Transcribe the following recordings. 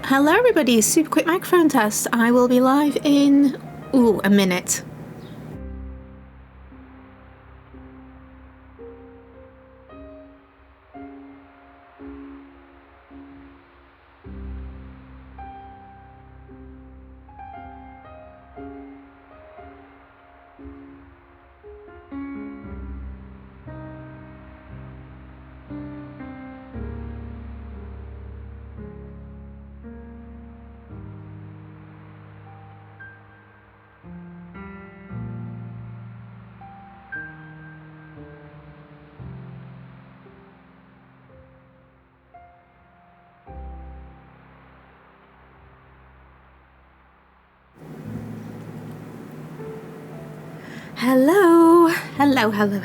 Hello everybody, super quick microphone test. I will be live in, a minute.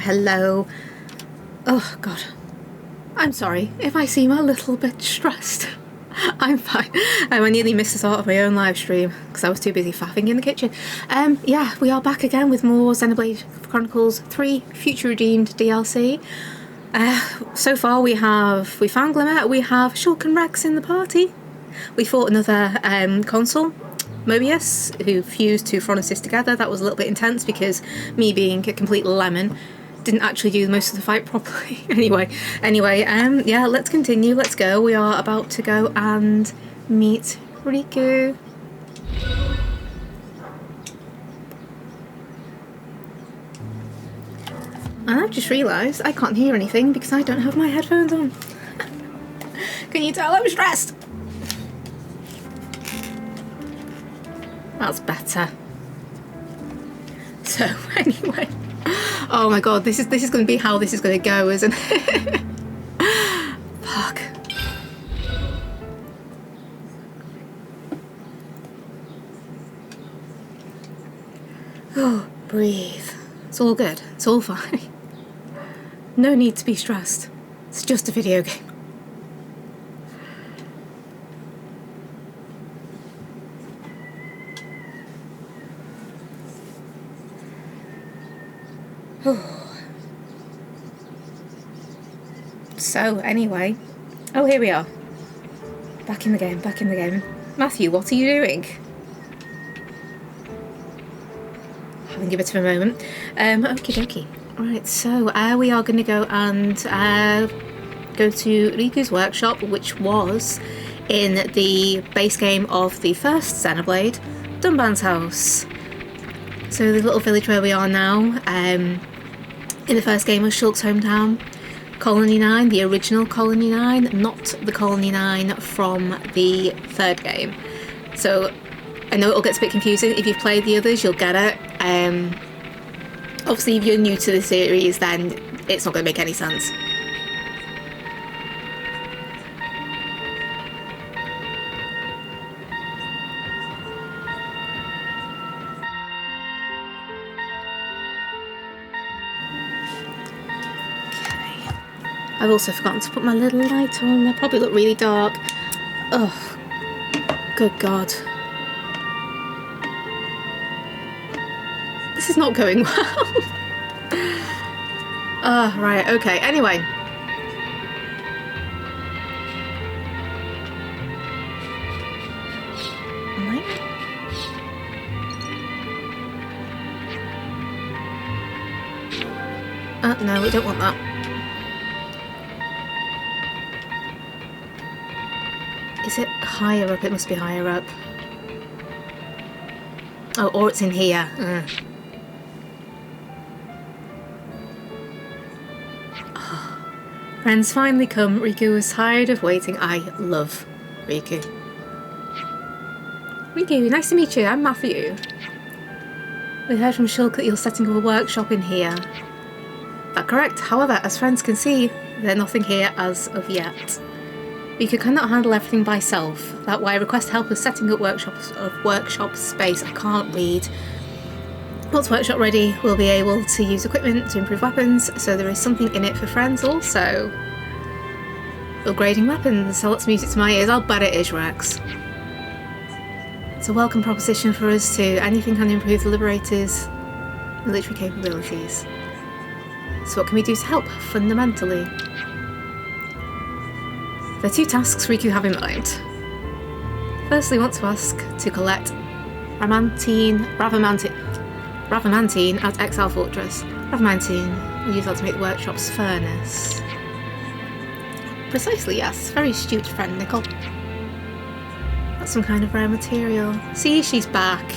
Hello. Oh god, I'm sorry if I seem a little bit stressed. I'm fine. I nearly missed the start of my own live stream because I was too busy faffing in the kitchen. Yeah, we are back again with more Xenoblade Chronicles 3 Future Redeemed DLC. So far we found Glimmer, we have Shulk and Rex in the party. We fought another consul, Mobius, who fused two Phronesis together. That was a little bit intense because me being a complete lemon didn't actually do most of the fight properly. Anyway, yeah, let's continue. Let's go. We are about to go and meet Riku. And I've just realised I can't hear anything because I don't have my headphones on. Can you tell I'm stressed? That's better. So anyway, oh my god, this is going to be how this is going to go, isn't it? Fuck. Oh, breathe. It's all good. It's all fine. No need to be stressed. It's just a video game. So, anyway. Oh, here we are. Back in the game. Matthew, what are you doing? Haven't given it a moment. Okie dokie. Right, so we are going to go and go to Riku's workshop, which was in the base game of the first Xenoblade, Dunban's house. So the little village where we are now, in the first game was Shulk's hometown. Colony 9, the original Colony 9, not the Colony 9 from the third game. So I know it'll get a bit confusing. If you've played the others, you'll get it. Obviously, if you're new to the series, then it's not going to make any sense. I've also forgotten to put my little light on. They probably look really dark. Oh, good God. This is not going well. Right, okay. Anyway. No, we don't want that. Is it higher up? It must be higher up. Oh, or it's in here. Oh. Friends finally come. Riku was tired of waiting. I love Riku. Riku, nice to meet you. I'm Matthew. We heard from Shulk that you're setting up a workshop in here. That's correct. However, as friends can see, there's nothing here as of yet. Riku cannot handle everything by self. That's why I request help with setting up workshop space. I can't read. Once workshop ready, we'll be able to use equipment to improve weapons, so there is something in it for friends also. Upgrading weapons, so lots of music to my ears. I'll bet it is, Rex. It's a welcome proposition for us too. Anything can improve the Liberator's military capabilities. So what can we do to help, fundamentally? There are two tasks Riku have in mind. Firstly, I want to ask to collect Ravamantine at Exile Fortress. Ravamantine will use that to make the workshop's furnace. Precisely, yes. Very astute, friend Nickel. That's some kind of rare material. See, she's back.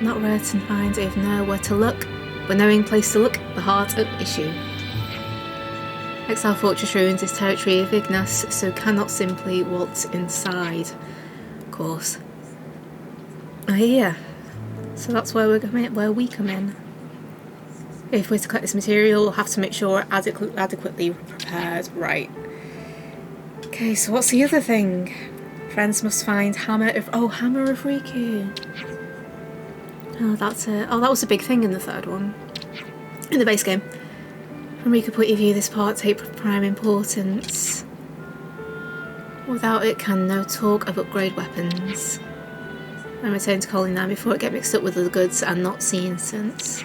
Not rare to find, if know where to look. When knowing place to look, the heart of issue. Exile Fortress ruins is territory of Ignis, so cannot simply waltz inside. Of course. Oh yeah. So that's where we come in. If we're to collect this material, we'll have to make sure we're adequately prepared. Right. Okay, so what's the other thing? Friends must find Hammer of Riku. Oh, that's it. Oh, that was a big thing in the third one. In the base game. From Riku point of view, this part takes prime importance. Without it, can no talk of upgrade weapons. I'm returning to calling now before it get mixed up with other goods and not seen since.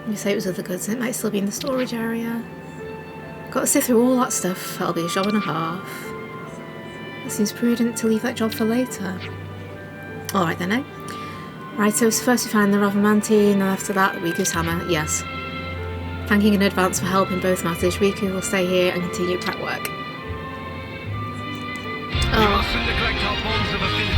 You say it was other goods, it might still be in the storage area. Got to sift through all that stuff, that'll be a job and a half. It seems prudent to leave that job for later. Alright then, eh? Right, so first we find the Ravamantine, and after that, Riku's hammer, yes. Thanking in advance for help in both matters, Riku will stay here and continue prep work. We mustn't neglect our bonds of affinity.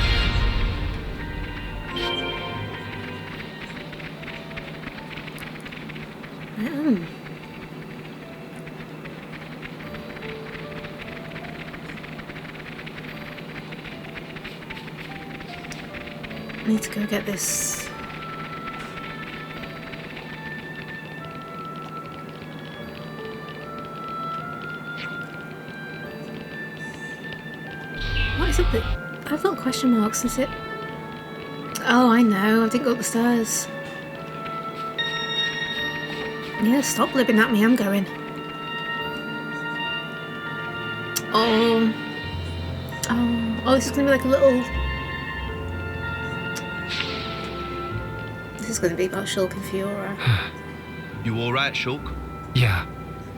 I need to go get this. What is it that... I've got question marks, is it? Oh, I know, I didn't go up the stairs. Yeah, stop blibbing at me, I'm going. Oh, this is going to be like a little... This is going to be about Shulk and Fiora. You alright, Shulk? Yeah.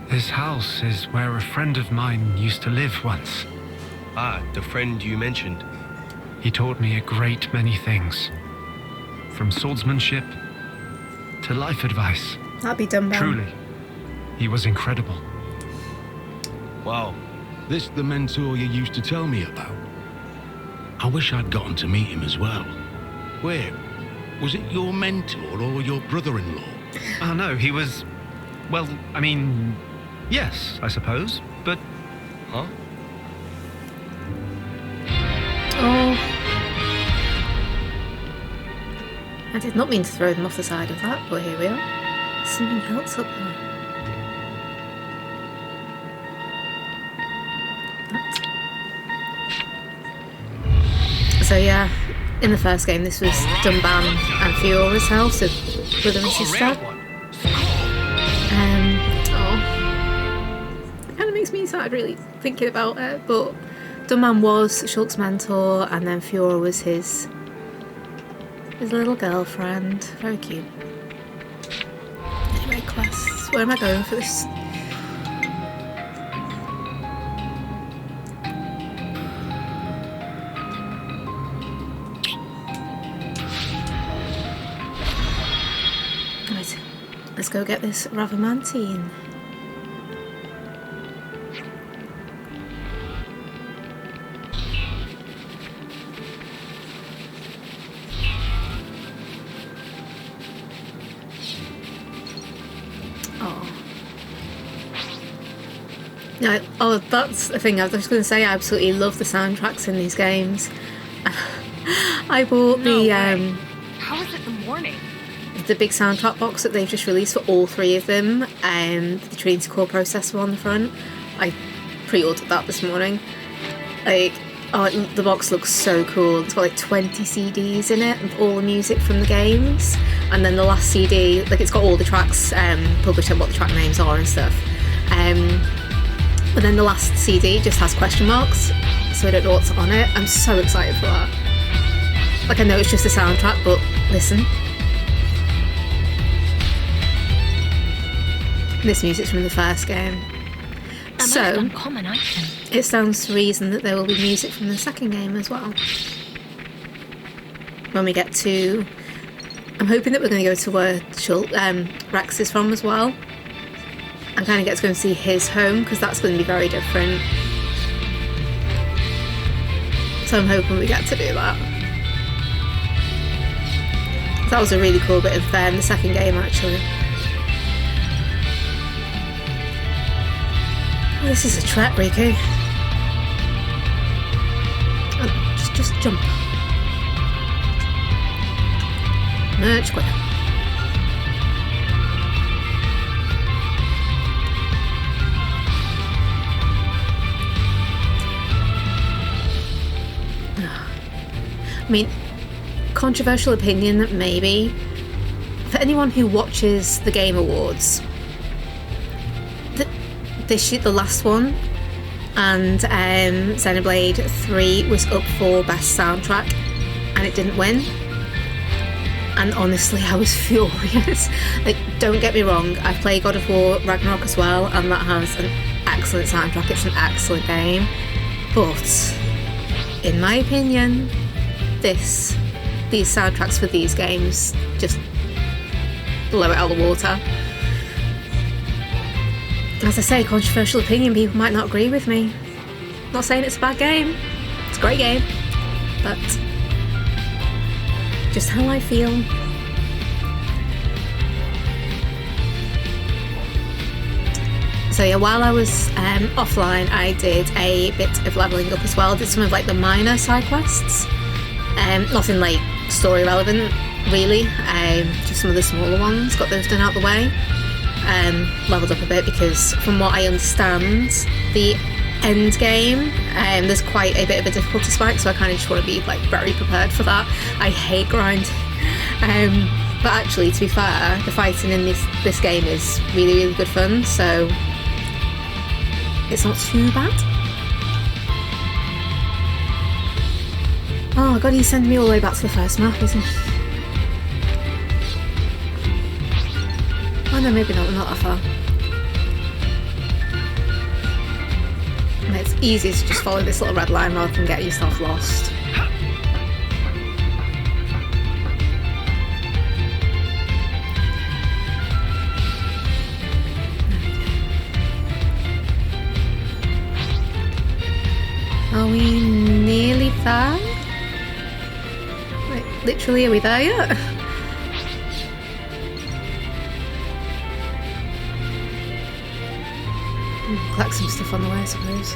This house is where a friend of mine used to live once. Ah, the friend you mentioned. He taught me a great many things. From swordsmanship to life advice. That'd be done by. Truly, he was incredible. Wow. This the mentor you used to tell me about? I wish I'd gotten to meet him as well. Where? Was it your mentor or your brother-in-law? Oh no, he was... Well, I mean... Yes, I suppose, but... Huh? Oh. I did not mean to throw them off the side of that, but here we are. Something else up there. So yeah, in the first game this was Dunban and Fiora's house of brother and sister. It kind of makes me sad really thinking about it, but Dunban was Shulk's mentor and then Fiora was his little girlfriend. Very cute. Anyway, quests. Where am I going for this? Right, let's go get this Ravamantine. Oh, that's the thing. I was just going to say, I absolutely love the soundtracks in these games. I bought How is it the morning? The big soundtrack box that they've just released for all three of them, the Trinity Core processor on the front. I pre-ordered that this morning. The box looks so cool. It's got like 20 CDs in it, with all the music from the games, and then the last CD, it's got all the tracks published and what the track names are and stuff. But then the last CD just has question marks, so I don't know what's on it. I'm so excited for that. I know it's just a soundtrack, but listen. This music's from the first game. So, uncommon item. it stands to reason that there will be music from the second game as well. When we get to... I'm hoping that we're going to go to where Rex is from as well. And kind of get to go and see his home, because that's going to be very different. So I'm hoping we get to do that. That was a really cool bit of the second game, actually. Oh, this is a trap, Riku. Oh, just jump. Much quicker. I mean, controversial opinion that maybe for anyone who watches the Game Awards, the last one and Xenoblade 3 was up for best soundtrack and it didn't win. And honestly, I was furious. Like, don't get me wrong, I've played God of War Ragnarok as well, and that has an excellent soundtrack. It's an excellent game, but in my opinion, these soundtracks for these games just blow it out of the water. As I say, controversial opinion, people might not agree with me. Not saying it's a bad game, it's a great game, but just how I feel. So yeah, while I was offline, I did a bit of leveling up as well. Did some of like the minor side quests. Nothing like story relevant, really. Just some of the smaller ones. Got those done out the way. Leveled up a bit because, from what I understand, the end game, there's quite a bit of a difficulty spike. So I kind of just want to be like very prepared for that. I hate grinding. But actually, to be fair, the fighting in this game is really, really good fun. So it's not too bad. Oh god, he's sending me all the way back to the first map, isn't he? Oh no, maybe not, we're not that far. It's easy to just follow this little red line rather than get yourself lost. Are we nearly there? Like, literally, are we there yet? Collect some stuff on the way, I suppose.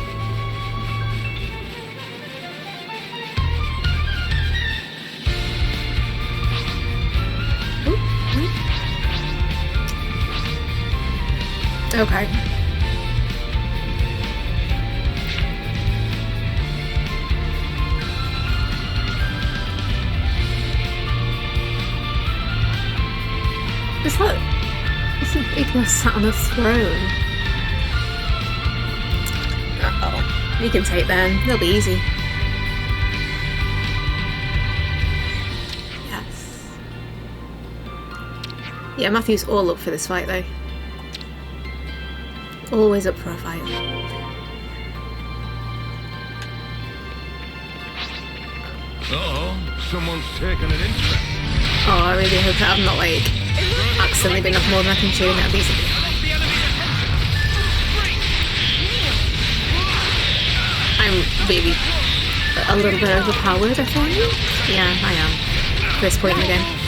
Ooh. Okay. Is the people sat on a throne? Uh-oh. We can take them. They'll be easy. Yes. Yeah, Matthew's all up for this fight, though. Always up for a fight. Uh-oh, someone's taken an interest. Oh, I really hope that I've not, like, accidentally been off more than I can chew at these. I'm really a little bit overpowered, I think. Yeah, I am. At this point in the game.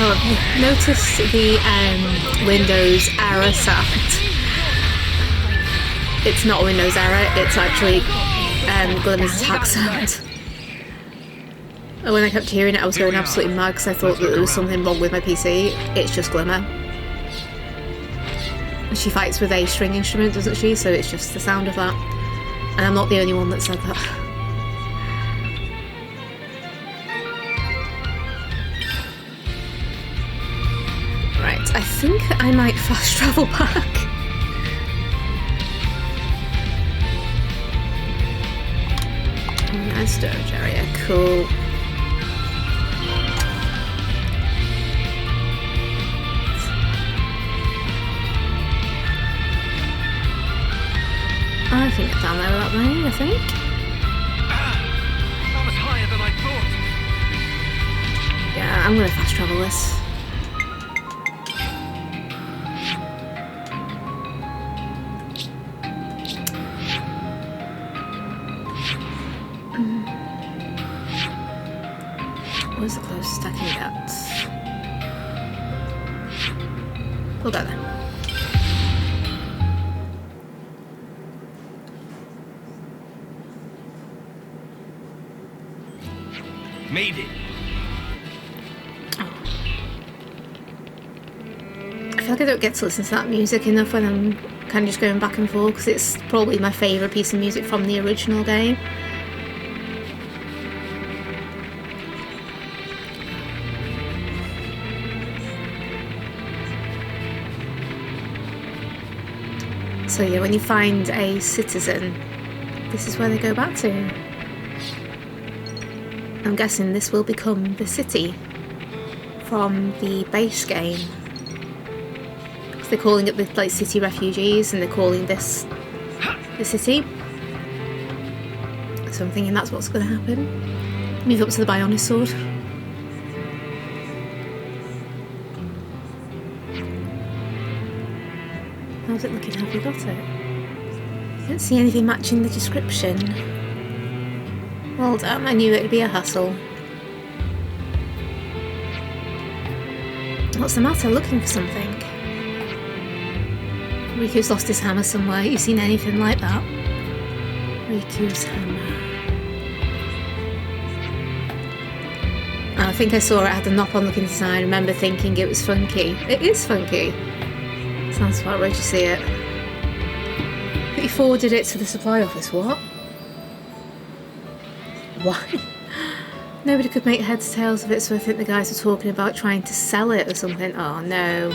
Oh, notice the Windows error sound. It's not a Windows error, it's actually Glimmer's attack sound. And when I kept hearing it, I was going absolutely mad because I thought that there was something wrong with my PC. It's just Glimmer. And she fights with a string instrument, doesn't she? So it's just the sound of that. And I'm not the only one that said that. think I might fast travel back. Nice storage area, cool. I can get down there without running, I think. That was higher than I thought. Yeah, I'm gonna fast travel this. Where's the closest I can get? We'll go there. Made it. Oh. I feel like I don't get to listen to that music enough when I'm kind of just going back and forth, because it's probably my favourite piece of music from the original game. So yeah, when you find a citizen, this is where they go back to. I'm guessing this will become the city from the base game. Because they're calling it the like city refugees, and they're calling this the city. So I'm thinking that's what's going to happen. Move up to the Bionic Sword. How's it looking? Have you got it? I don't see anything matching the description. Well done, I knew it'd be a hassle. What's the matter? Looking for something? Riku's lost his hammer somewhere. You seen anything like that? Riku's hammer. I think I saw it had a knock-on looking design. I remember thinking it was funky. It is funky. Sounds about right, you see it. But you forwarded it to the supply office, what? Why? Nobody could make heads or tails of it, so I think the guys were talking about trying to sell it or something. Oh no.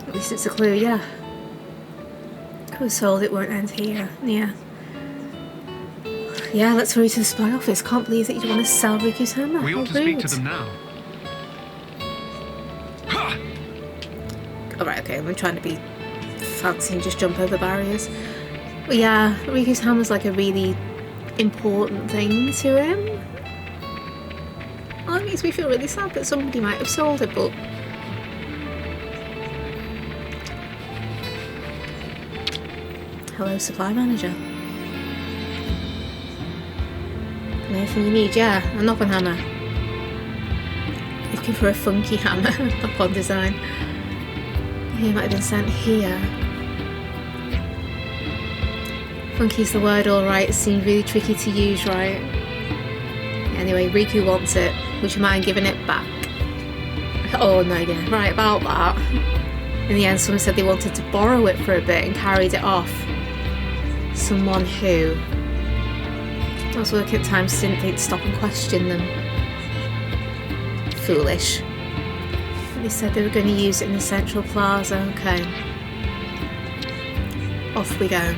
At least it's a clue, yeah. I was told it won't end here. Yeah. Yeah, let's hurry to the supply office. Can't believe that you want to sell Riku's hammer. We ought to speak to them now. Alright, okay, I'm trying to be fancy and just jump over barriers. But yeah, Riku's hammer's like a really important thing to him. Well, it makes me feel really sad that somebody might have sold it, but... Hello, supply manager. Anything you need? Yeah, a knock-on hammer. Looking for a funky hammer, knock-on design. He might have been sent here. Funky's the word, alright. It seemed really tricky to use, right? Anyway, Riku wants it. Would you mind giving it back? Oh no, yeah, right about that. In the end, someone said they wanted to borrow it for a bit and carried it off. Someone who... I was working at times, didn't think to stop and question them. Foolish. They said they were going to use it in the Central Plaza. Okay. Off we go.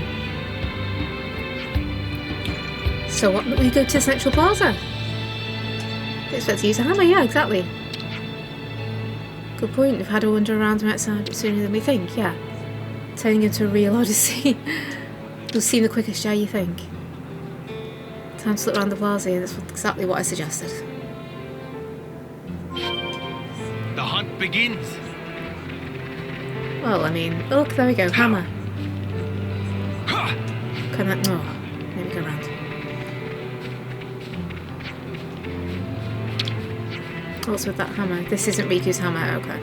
So what, we go to the Central Plaza? They expect to use a hammer, yeah, exactly. Good point, we've had a wander around them outside sooner than we think, yeah. Turning into a real odyssey. You'll see the quickest, yeah, you think? Time to look around the plaza, and that's exactly what I suggested. The hunt begins. Well, I mean, look, there we go, hammer. Can I... Oh, maybe go around. What's with that hammer? This isn't Riku's hammer, okay.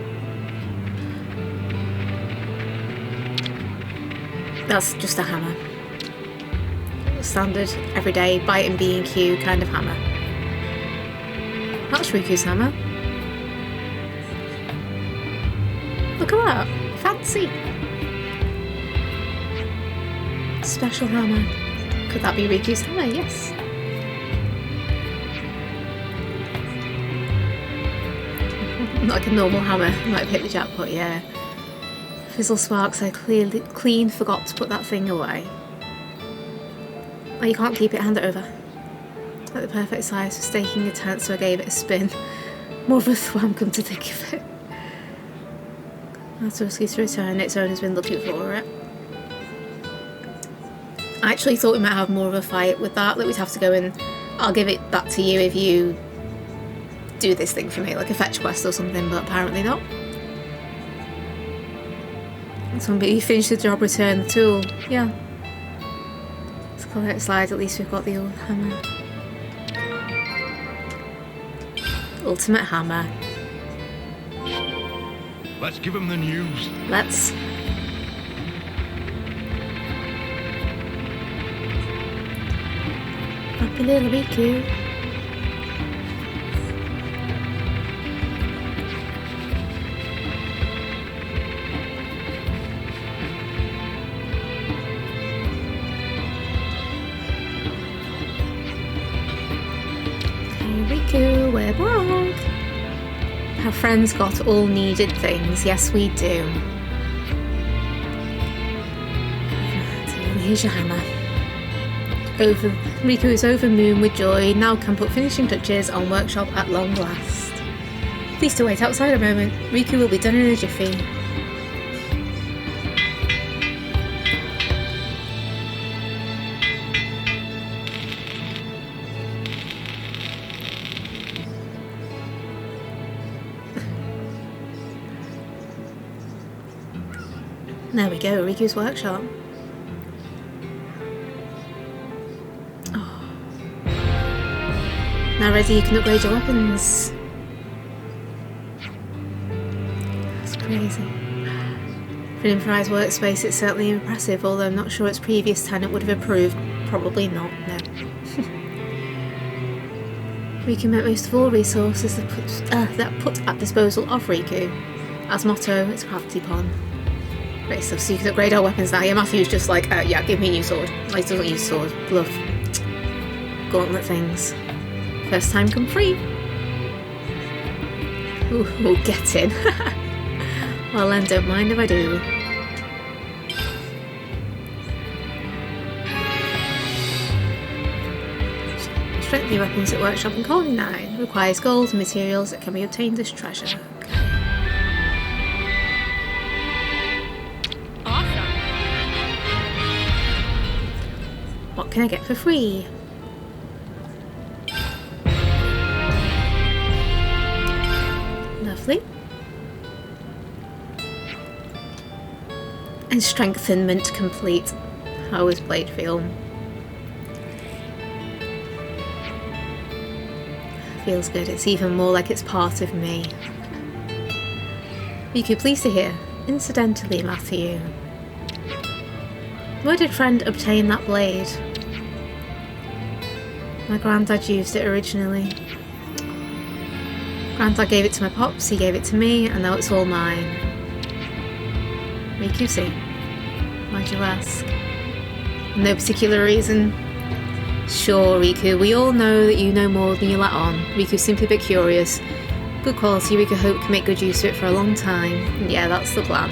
That's just a hammer. Standard, everyday, bite and B&Q kind of hammer. That's Riku's hammer. Look at that, fancy. Special hammer. Could that be Riku's hammer? Yes. like a normal hammer. Might have hit the jackpot, yeah. Fizzle Sparks, I clean forgot to put that thing away. Oh, you can't keep it, hand it over. Like the perfect size for staking a tent, so I gave it a spin. More of a thwam, come to think of it. That's risky to return, its owner's been looking for it. I actually thought we might have more of a fight with that we'd have to go and I'll give it back to you if you do this thing for me, like a fetch quest or something, but apparently not. So you finish the job, return the tool. Yeah. Let's collect slides, at least we've got the old hammer. Ultimate hammer. Let's give him the news. Let's. Happy little Riku. Riku, we're back. Our friends got all needed things. Yes, we do. Here's your hammer. Riku is over moon with joy. Now can put finishing touches on workshop at long last. Please to wait outside a moment. Riku will be done in a jiffy. There we go, Riku's workshop. Oh. Now ready, you can upgrade your weapons. That's crazy. For an improvised workspace, it's certainly impressive, although I'm not sure its previous tenant would have approved. Probably not, no. Riku meant most of all resources that put at disposal of Riku. As motto, it's a crafty pun. Great stuff, so you can upgrade our weapons now. Yeah, Matthew's just like, yeah, give me a new sword. Like, he doesn't use sword, glove, gauntlet things. First time come free. Ooh, get in. Well then, don't mind if I do. Strengthening weapons at workshop in Colony 9 requires gold and materials that can be obtained as treasure. What can I get for free? Lovely. And strengthenment complete. How was Blade feel? Feels good. It's even more like it's part of me. Riku, pleased to hear. Incidentally, Matthew. Where did friend obtain that blade? My granddad used it originally. Granddad gave it to my pops, he gave it to me, and now it's all mine. Riku, see? Why'd you ask? No particular reason. Sure, Riku, we all know that you know more than you let on. Riku's simply a bit curious. Good quality, Riku hope can make good use of it for a long time. And yeah, that's the plan.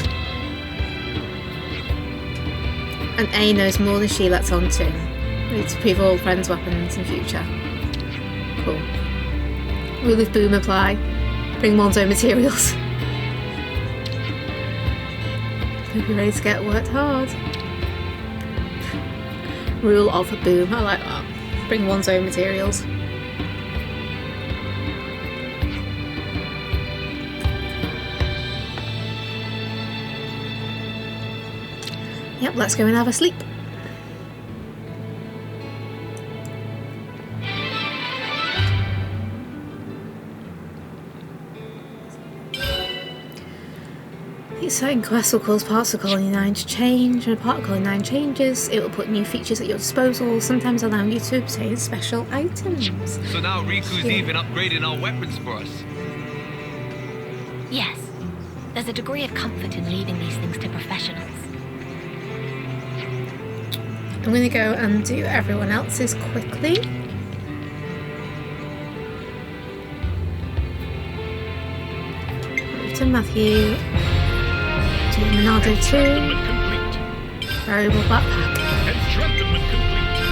And A knows more than she lets on to. We need to prove all friends' weapons in future. Cool. Rule of Boom apply. Bring one's own materials. Hope you're ready to get worked hard. Rule of Boom, I like that. Bring one's own materials. Yep, let's go and have a sleep. Certain quests will cause parts of Colony 9 to change. When a part of Colony 9 changes, it will put new features at your disposal, sometimes allowing you to obtain special items. So now Riku's even upgrading our weapons for us. Yes. There's a degree of comfort in leaving these things to professionals. I'm going to go and do everyone else's quickly. Captain Matthew. To Monado 2. Complete. Variable backpack. Enchantment complete.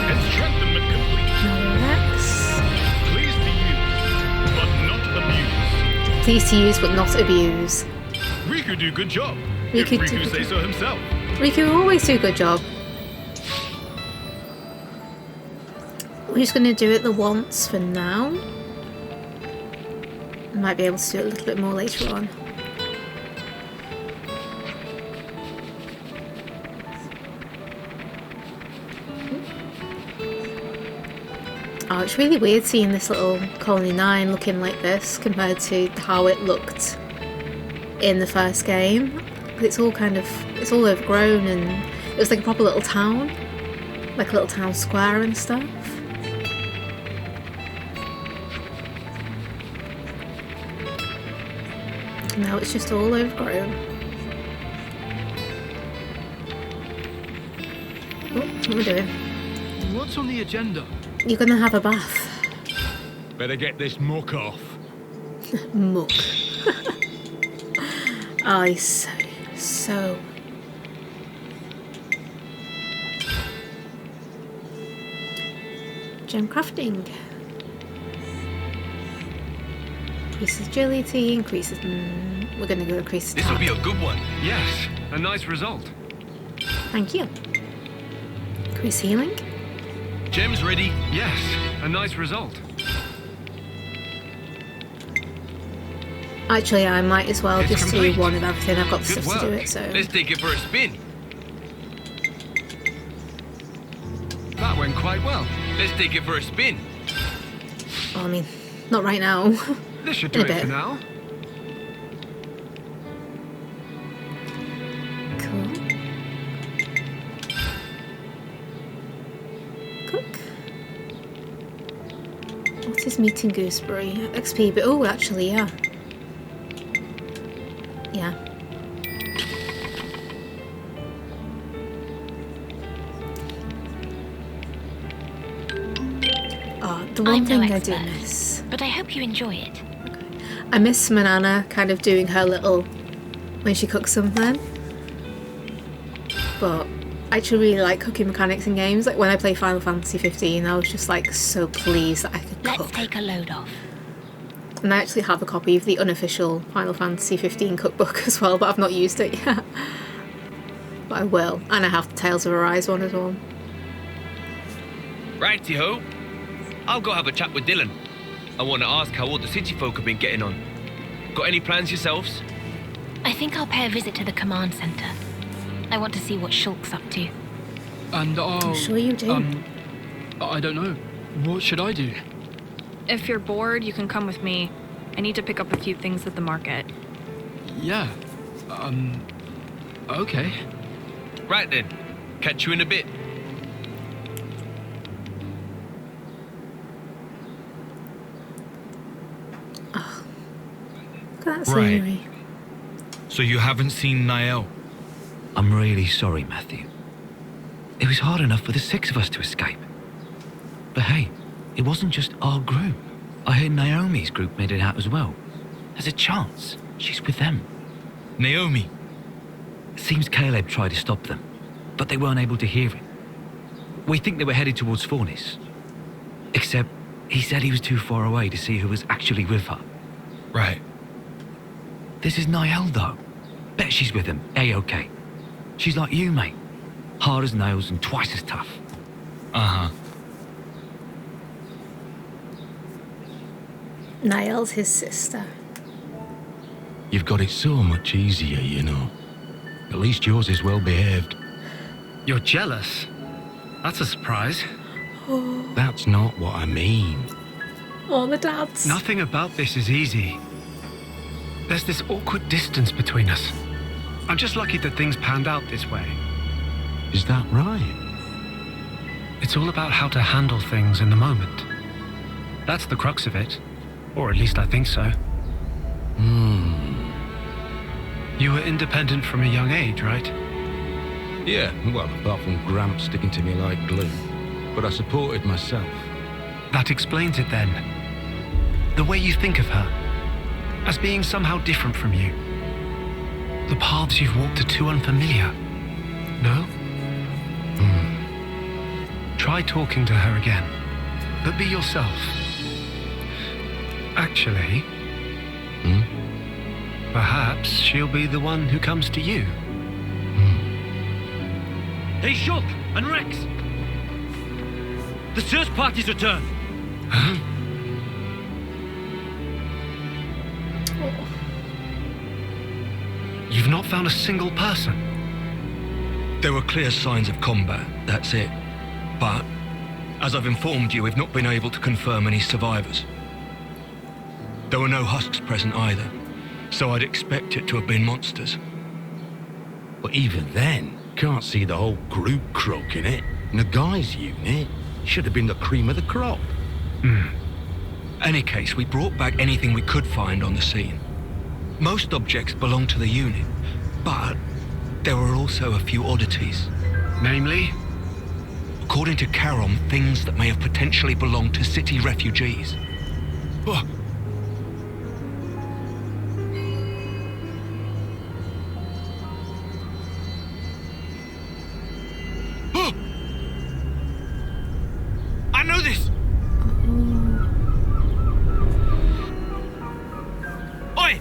Enchantment complete. Monado Rex. Please to use, but not abuse. Please to use but not abuse. Riku do good job. Riku if do Riku good say job. so himself. Riku will always do a good job. We're just going to do it the once for now. Might be able to do it a little bit more later on. Oh, it's really weird seeing this little Colony 9 looking like this compared to how it looked in the first game. It's all it's all overgrown, and it was like a proper little town. Like a little town square and stuff. Now it's just all overgrown. Oh, what are we doing? What's on the agenda? You're gonna have a bath. Better get this muck off. Muck. Oh, he's so... Gem crafting. Increases agility, increases... we're gonna go increase This will be a good one. Yes, a nice result. Thank you. Increase healing. Gem's ready. Yes, a nice result. Actually, I might as well It's just complete. do one of everything. I've got the Good stuff work. to do it, so... Let's take it for a spin. That went quite well. Let's take it for a spin. Well, I mean, not right now. This should In do a it for bit. now. Cool. Cook. What is meeting gooseberry? XP, but oh, actually, yeah. Yeah. Oh, the one I'm no thing I do expert. miss. But I hope you enjoy it. I miss Manana kind of doing her little when she cooks something. But I actually really like cooking mechanics in games. Like when I play Final Fantasy 15, I was just like so pleased that I could Let's cook. take a load off. And I actually have a copy of the unofficial Final Fantasy 15 cookbook as well, but I've not used it yet. But I will. And I have the Tales of Arise one as well. Righty-ho. I'll go have a chat with Dylan. I want to ask how all the city folk have been getting on. Got any plans yourselves? I think I'll pay a visit to the command center. I want to see what Shulk's up to. And I'm sure you do. I don't know. What should I do? If you're bored, you can come with me. I need to pick up a few things at the market. Yeah. Okay. Right then. Catch you in a bit. Look at that Right. scenery. So you haven't seen Niall? I'm really sorry, Matthew. It was hard enough for the 6 of us to escape. But hey, it wasn't just our group. I heard Naomi's group made it out as well. There's a chance she's with them. Naomi? Seems Caleb tried to stop them, but they weren't able to hear him. We think they were headed towards Fornis. Except, he said he was too far away to see who was actually with her. Right. This is Niall, though. Bet she's with him, A-OK. She's like you, mate. Hard as nails and twice as tough. Uh-huh. Niall's his sister. You've got it so much easier, you know. At least yours is well behaved. You're jealous? That's a surprise. That's not what I mean. Oh, the dads. Nothing about this is easy. There's this awkward distance between us. I'm just lucky that things panned out this way. Is that right? It's all about how to handle things in the moment. That's the crux of it. Or at least I think so. You were independent from a young age, right? Yeah, well, apart from Gramps sticking to me like glue. But I supported myself. That explains it then. The way you think of her. as being somehow different from you. The paths you've walked are too unfamiliar. No? Try talking to her again, but be yourself. Actually, perhaps she'll be the one who comes to you. Hey, Shulk and Rex! The search party's returned! Huh? You've not found a single person? There were clear signs of combat, that's it. But, as I've informed you, we've not been able to confirm any survivors. There were no husks present either, so I'd expect it to have been monsters. But even then, can't see the whole group croaking it. And the guy's unit should have been the cream of the crop. Any case, we brought back anything we could find on the scene. Most objects belong to the unit, but there were also a few oddities. Namely? According to Charon, things that may have potentially belonged to city refugees. Oh. Oh. I know this! Oi!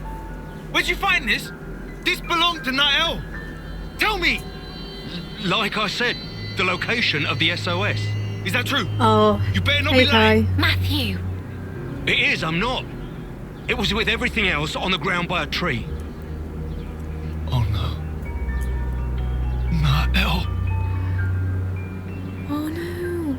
Where'd you find this? This belonged to Nael! Tell me! Like I said, the location of the SOS. Is that true? Oh, You better not hey, be lying. Kai. Matthew! It is, I'm not. It was with everything else on the ground by a tree. Oh no. Nael. Oh no.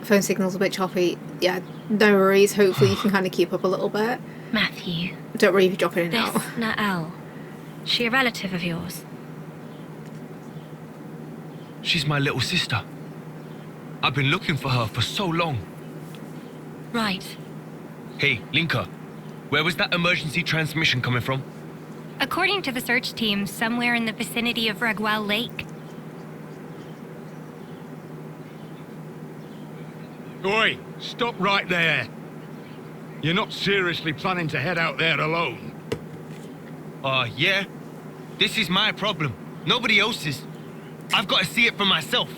Phone signal's a bit choppy. Yeah, no worries. Hopefully you can kind of keep up a little bit. Matthew. Don't worry if you drop in and This out. Nael. She a relative of yours? She's my little sister. I've been looking for her for so long. Right. Hey, Linka, where was that emergency transmission coming from? According to the search team, somewhere in the vicinity of Regwell Lake. Oi, stop right there. You're not seriously planning to head out there alone? Yeah. This is my problem. Nobody else's. I've got to see it for myself.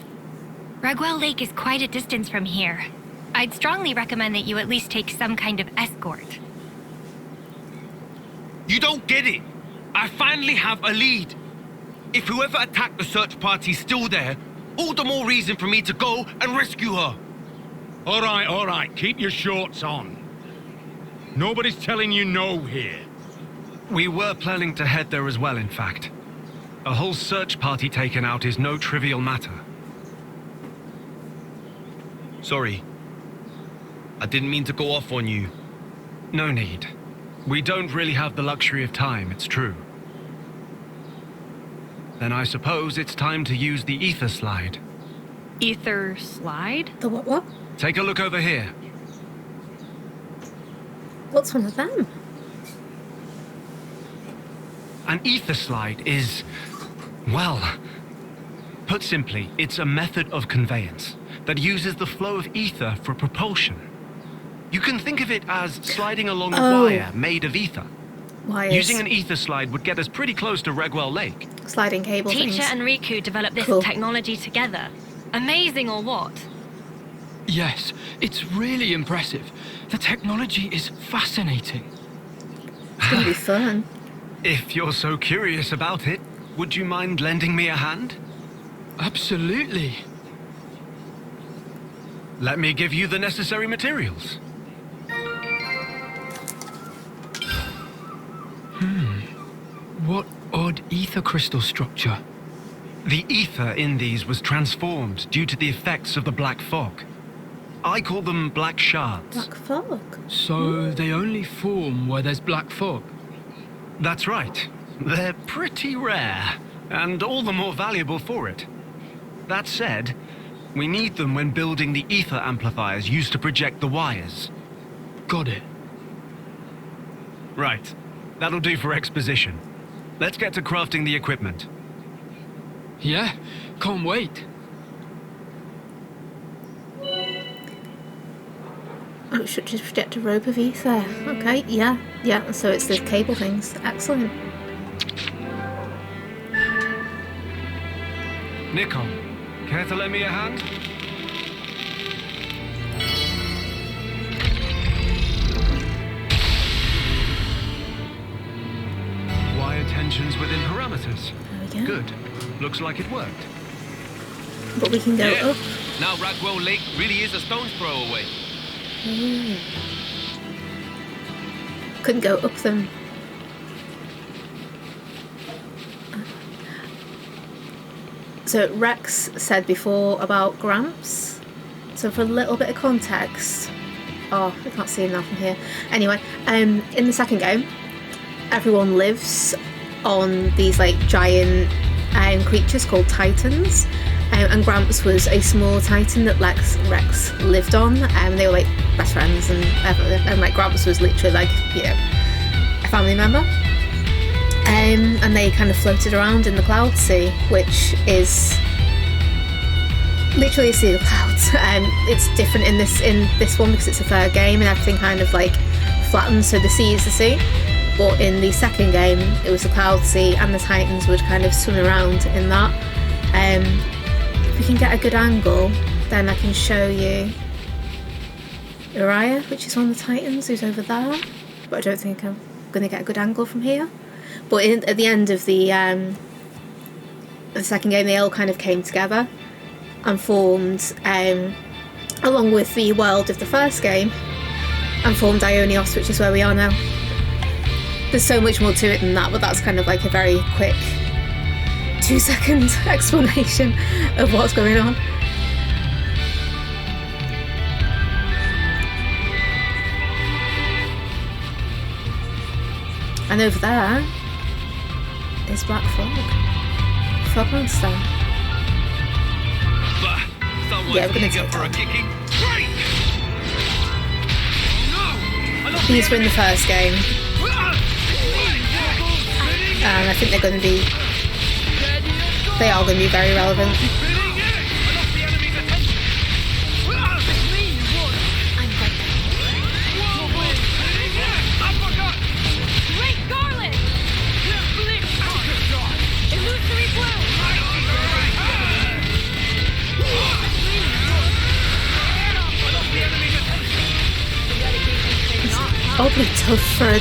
Regwell Lake is quite a distance from here. I'd strongly recommend that you at least take some kind of escort. You don't get it. I finally have a lead. If whoever attacked the search party's still there, all the more reason for me to go and rescue her. All right, keep your shorts on. Nobody's telling you no here. We were planning to head there as well, in fact. A whole search party taken out is no trivial matter. Sorry. I didn't mean to go off on you. No need. We don't really have the luxury of time, it's true. Then I suppose it's time to use the ether slide. Ether slide? The what? Take a look over here. What's one of them? An ether slide is, well, put simply, it's a method of conveyance that uses the flow of ether for propulsion. You can think of it as sliding along a wire made of ether. Wires. Using an ether slide would get us pretty close to Regwell Lake. Sliding cable Teacher things. and Riku developed this Cool. technology together. Amazing or what? Yes, it's really impressive. The technology is fascinating. It's gonna be fun. If you're so curious about it, would you mind lending me a hand? Absolutely. Let me give you the necessary materials. What odd ether crystal structure. The ether in these was transformed due to the effects of the black fog. I call them black shards. Black fog. So they only form where there's black fog. That's right. They're pretty rare, and all the more valuable for it. That said, we need them when building the ether amplifiers used to project the wires. Got it. Right. That'll do for exposition. Let's get to crafting the equipment. Yeah, can't wait. Oh, should just project a rope of ether. Okay, yeah, so it's the cable things. Excellent. Nikon, care to lend me a hand? Wire tensions within parameters. There we go. Good. Looks like it worked. But we can go up. Now Regwell Lake really is a stone's throw away. Ooh. Couldn't go up them. So Rex said before about Gramps. So for a little bit of context, oh, I can't see him now from here. Anyway, in the second game, everyone lives on these like giant creatures called Titans, and Gramps was a small Titan that Rex lived on, and they were like best friends, and like Gramps was literally like, you know, a family member. And they kind of floated around in the cloud sea, which is literally a sea of clouds. It's different in this one because it's a third game and everything kind of like flattens, so the sea is the sea. But in the second game, it was a cloud sea, and the Titans would kind of swim around in that. If we can get a good angle, then I can show you Uriah, which is one of the Titans, who's over there. But I don't think I'm going to get a good angle from here. But at the end of the second game, they all kind of came together and formed, along with the world of the first game, and formed Ionios, which is where we are now. There's so much more to it than that, but that's kind of like a very quick 2-second explanation of what's going on. And over there is Black Fog Monster. Yeah, we're gonna take that. These were in the first game. And I think they are going to be very relevant. It's awfully tough for a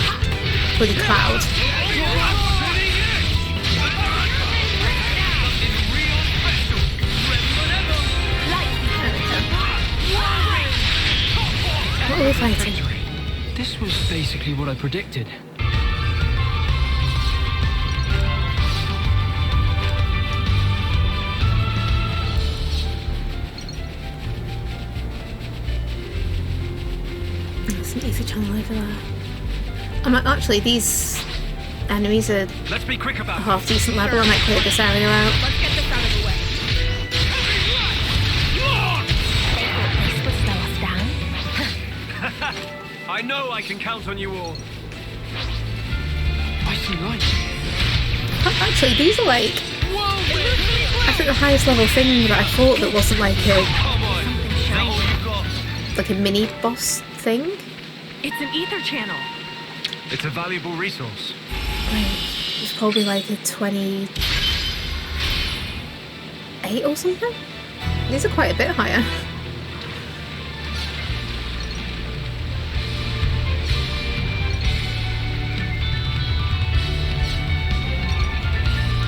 bloody cloud. What are we fighting? This was basically what I predicted. There's an ether channel over there. Actually, these enemies are Let's be quick about a half decent level. I might clear this area out. Let's get this out of the way. I know I can count on you all. I see light. Actually, these are like, I think the highest level thing that I fought that wasn't like a mini boss thing. It's an ether channel. It's a valuable resource. It's probably like a 28 or something. These are quite a bit higher.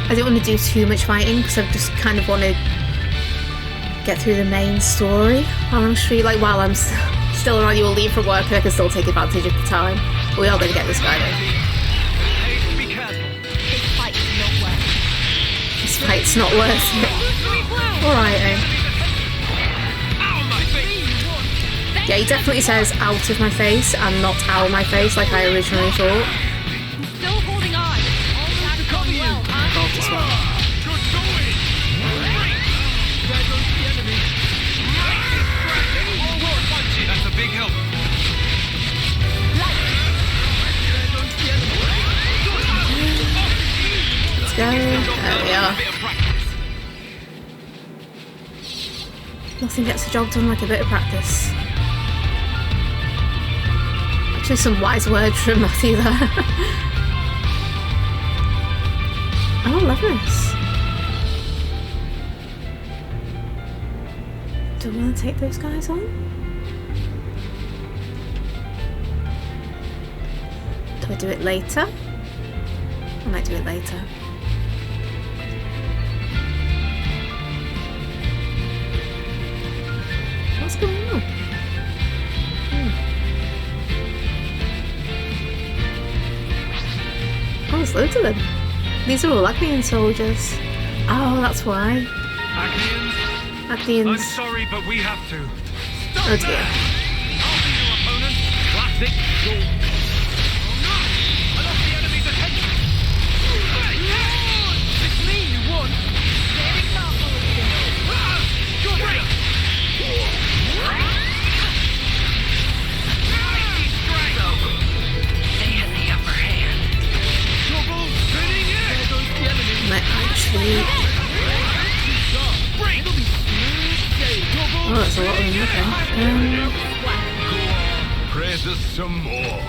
I don't want to do too much fighting because I just kind of want to get through the main story while I'm while I'm still on annual leave from work, and I can still take advantage of the time. But we are going to get this guy in. Be careful. This fight's not worth it. Alright, Yeah, he definitely says out of my face and not out of my face like I originally thought. Still holding on. That's going well, huh? Oh, this one. That's a big help. Let's go. There we are. Nothing gets the job done like a bit of practice. Actually, some wise words from Matthew there. Oh, Levis. Do I want to take those guys on? Do I do it later? I might do it later. What's going on? Oh, there's loads of them. These are all Agnian soldiers. Oh, that's why. Agnians, I'm Agnians. sorry, but we have to. Oh dear. I'll be your opponent. Classic goal. Oh no! I lost the enemy's attention. It's me you won. Very powerful of you. Good break. They had the upper hand. Double spinning it. There goes the enemy. Might actually. Oh, that's a lot of them. Okay. Praise us some more.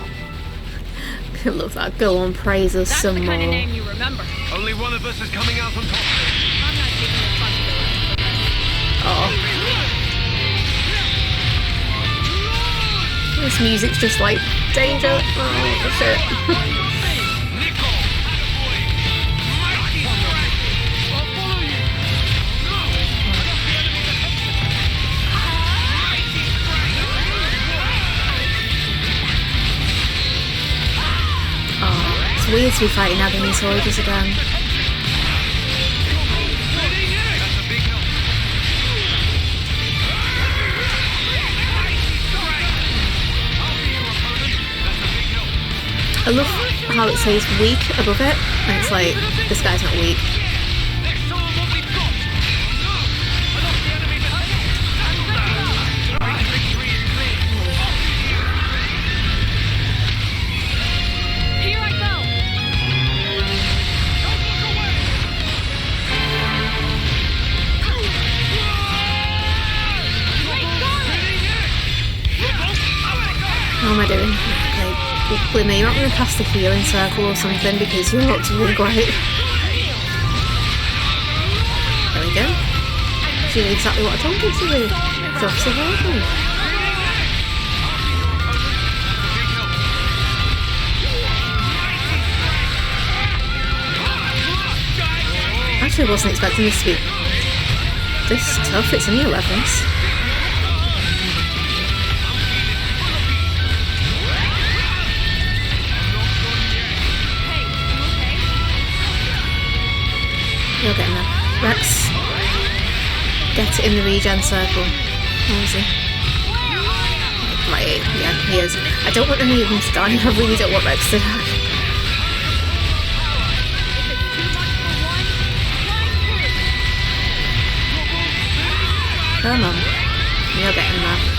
I love that. Go on, praise us That's some the more. kind of name you remember. Only one of us is coming out on top. I'm not giving you fun for the rest of us. Oh. This music's just like danger. Oh shit. Oh, it's weird to be fighting Agony soldiers again. I love how it says weak above it, and it's like, this guy's not weak. Here I go. How am I doing? Okay, Glimmer, you're not going to cast a healing circle or something because you're not doing great. There we go. She did exactly what I told her to do. Drop survival. Actually, I wasn't expecting this to be this tough. It's only 11s. You're getting there. Rex, get it in the regen circle. Where is he? Right, yeah, he is. I don't want any of them to die. I really don't want Rex to die. Come on. You're getting there.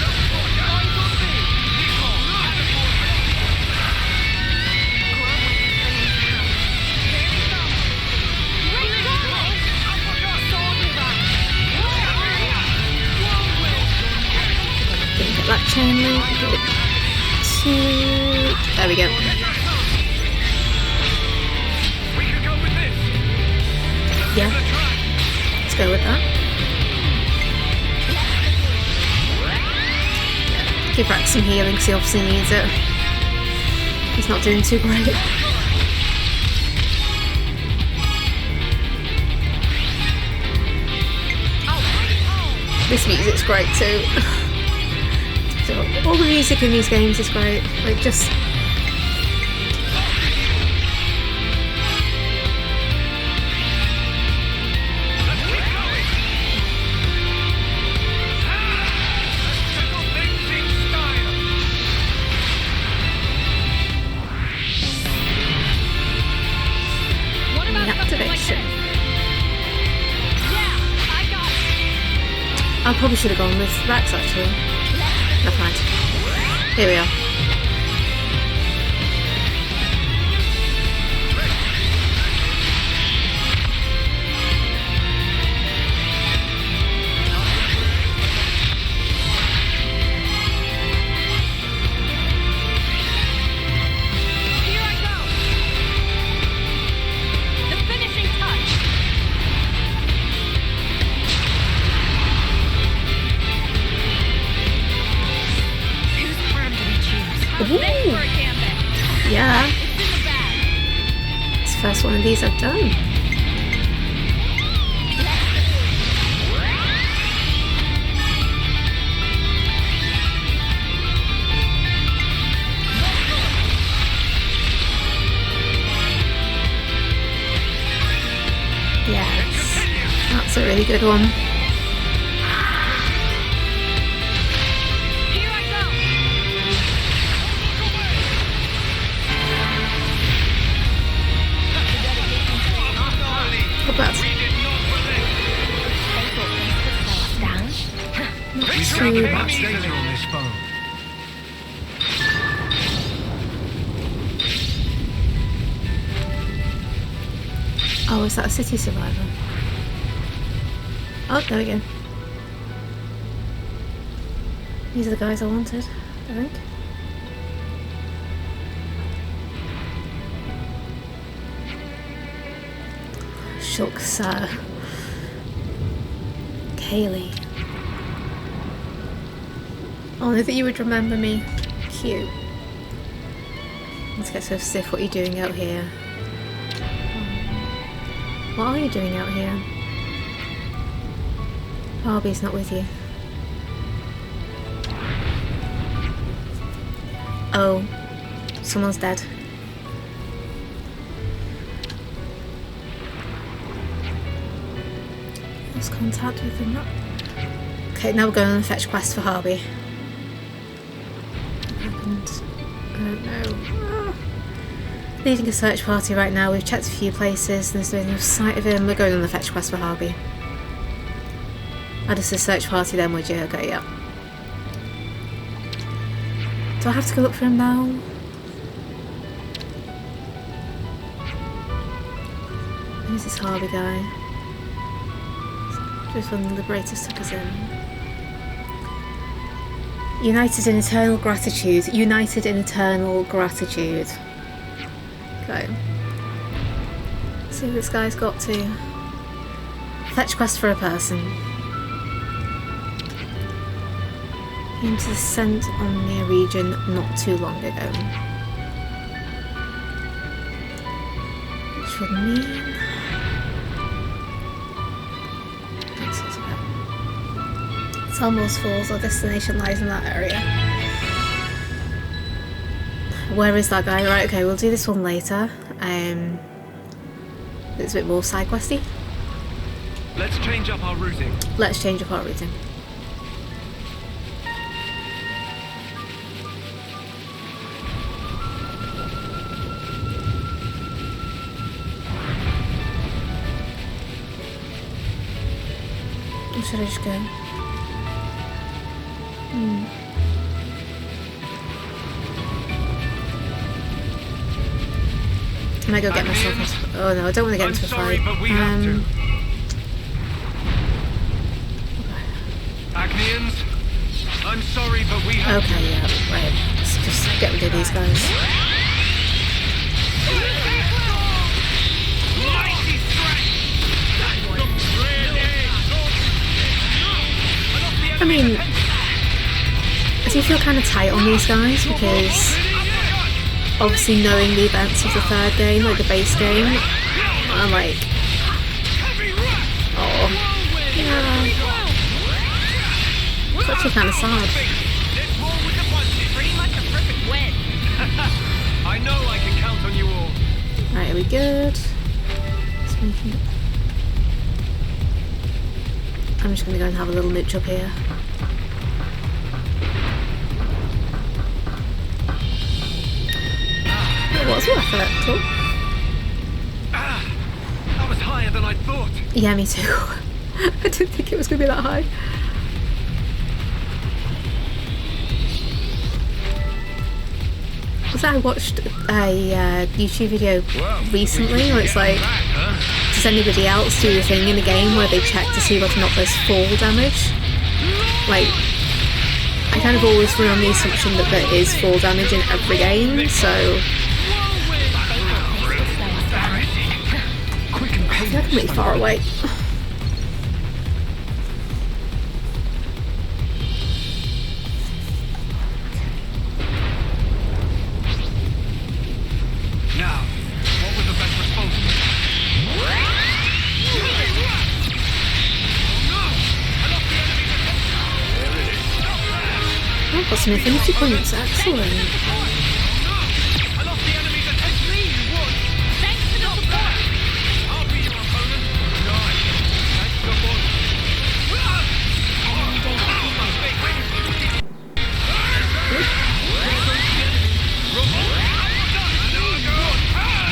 That chain link, give it to... There we go. Yeah. Let's go with that. Yeah. Give Rex some healing because he obviously needs it. He's not doing too great. This music's great too. All the music in these games is great. Like, just... Activation. I probably should have gone with Rex actually. Never mind. Here we are. Ready for a gambit. Yeah. It's in the bag. It's the first one of these I've done. Yes. That's a really good one. Oh, is that a city survivor? Oh, there we go. These are the guys I wanted, I think. Shulk, sir. Kaylee. Only that you would remember me. Cute. Let's get so stiff. What are you doing out here? What are you doing out here? Barbie's not with you. Oh, someone's dead. Lost contact with them. Okay, now we're going on a fetch quest for Harvey. What happened? I don't know. Leading a search party right now. We've checked a few places and there's no sight of him. We're going on the fetch quest for Harvey. Add us to the search party then, would you? Okay, yeah. Do I have to go look for him now? Who's this Harvey guy? Just when the Liberators took us in. United in eternal gratitude. United in eternal gratitude. Okay. Let's see what this guy's got to. Fetch quest for a person. Came to the scent on near region not too long ago. Which would mean... Salmos Falls, our destination lies in that area. Where is that guy? Right, okay, we'll do this one later. It's a bit more side questy. Let's change up our routing. Let's change up our routing. Or should I just go? Can I go get myself? Oh no, I don't want to get into a fight. But we have to. Agnians, I'm sorry, but we have to. Okay, yeah, right. Let's just get rid of these guys. I mean, I do feel kind of tight on these guys because obviously knowing the events of the third game, like the base game, I'm like, oh, yeah, it's actually kind of sad. I know I can count on you all. Right, are we good? I'm just gonna go and have a little mooch up here. It was worth it, cool. That was higher than I thought. Yeah, me too. I didn't think it was gonna be that high. Because I watched a YouTube video recently where it's like, does anybody else do the thing in the game where they check to see whether or not there's fall damage? Like, I kind of always run on the assumption that there is fall damage in every game, so... I feel like I'm really far away. I've got some infinity points, excellent. I lost the enemy's attention. You won. Thanks for the support. I'll be your opponent. Nice. Thanks for the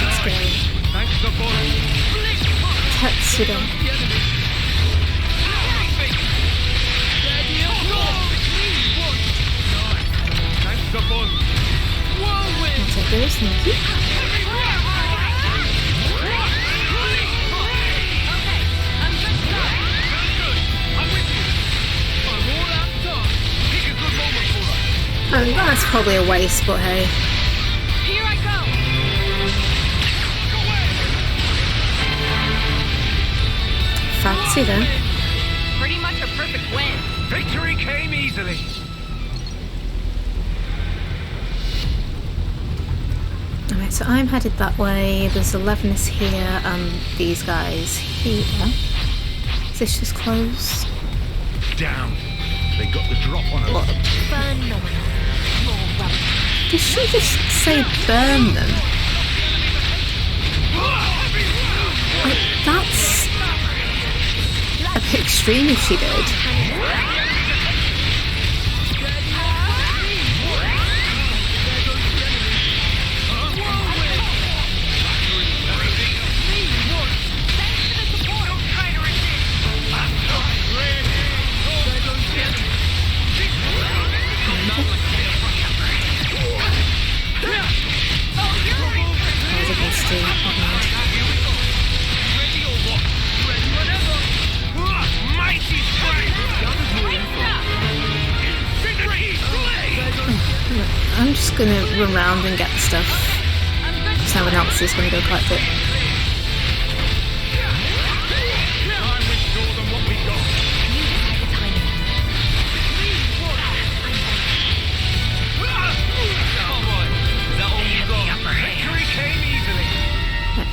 Let's go. Thanks for Tetsudo. Thanks for I'll take those, thank you. That's probably a waste, but hey. Here I go. Fancy then. Pretty much a perfect win. Victory came easily. Alright, so I'm headed that way. There's 11 here and these guys here. Is this just closed? Down. They got the drop on us. What? Phenomenal. More rubbish. Did she just say burn them? Like, that's a bit extreme if she did. I'm just gonna run around and get the stuff. So no one else is gonna go collect it.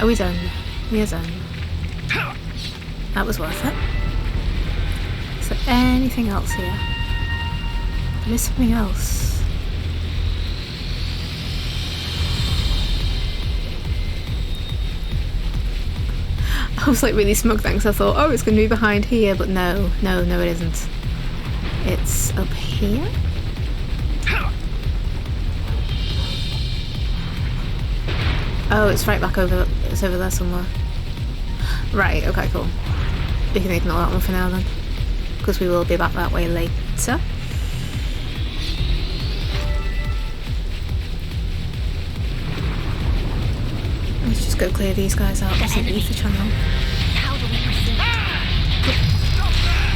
Are we done? We are done. That was worth it. Is there anything else here? There is something else. I was like really smug thanks. I thought, oh, it's going to be behind here, but no, it isn't. It's up here? Oh, it's right back over, it's over there somewhere. Right, okay, cool. We can ignore that one for now then. Because we will be back that way later. Let's just go clear these guys out. That's an ether channel. How do we proceed? Stop there!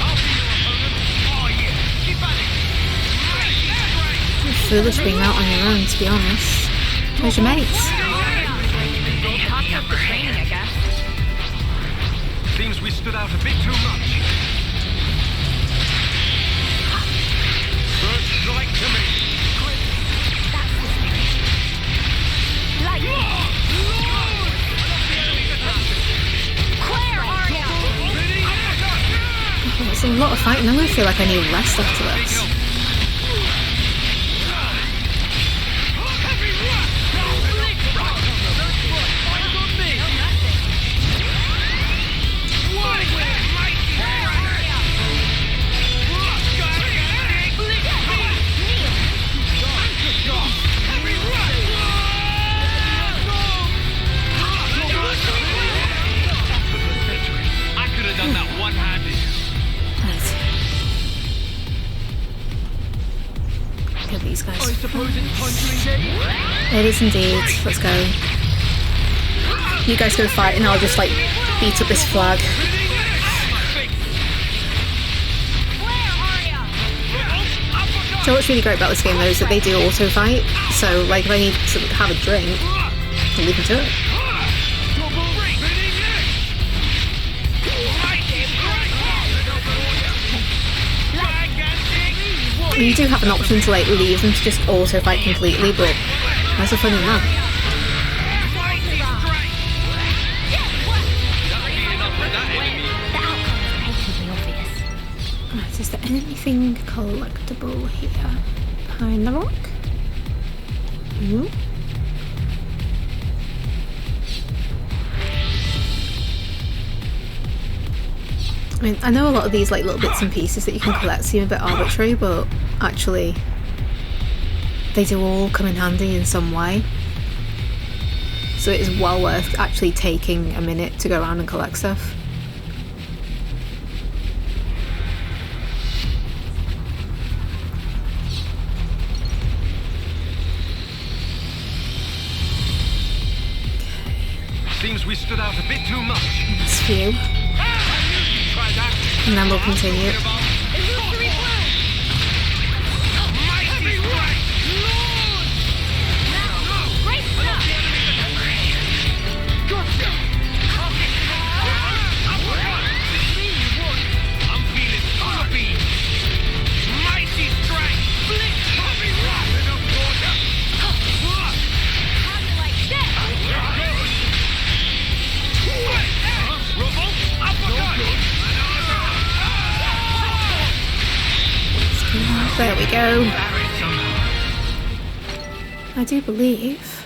I'll be your opponent. Oh yeah, keep at it. It's foolish being out on your own, to be honest. Where's your mates? Seems we stood out a bit too much. First strike to me. That's the spirit. Light. Claire, Arya. Oh, it's a lot of fighting. I'm going to feel like I need rest after this. Done that one-handed. Right. Get these guys. I suppose it's time to engage. It is indeed. Let's go. You guys go fight and I'll just like beat up this flag. So what's really great about this game though is that they do auto fight. So like if I need to have a drink, I'll leave them to it. You do have an option to like leave them to just auto fight completely, but where's the fun in that? The outcome is patently obvious. Right, is Is there anything collectible here? Behind the rock? No. I mean, I know a lot of these like little bits and pieces that you can collect seem a bit arbitrary, but actually they do all come in handy in some way. So it is well worth actually taking a minute to go around and collect stuff. Seems we stood out a bit too much. That's few. And then we'll continue. There we go. I do believe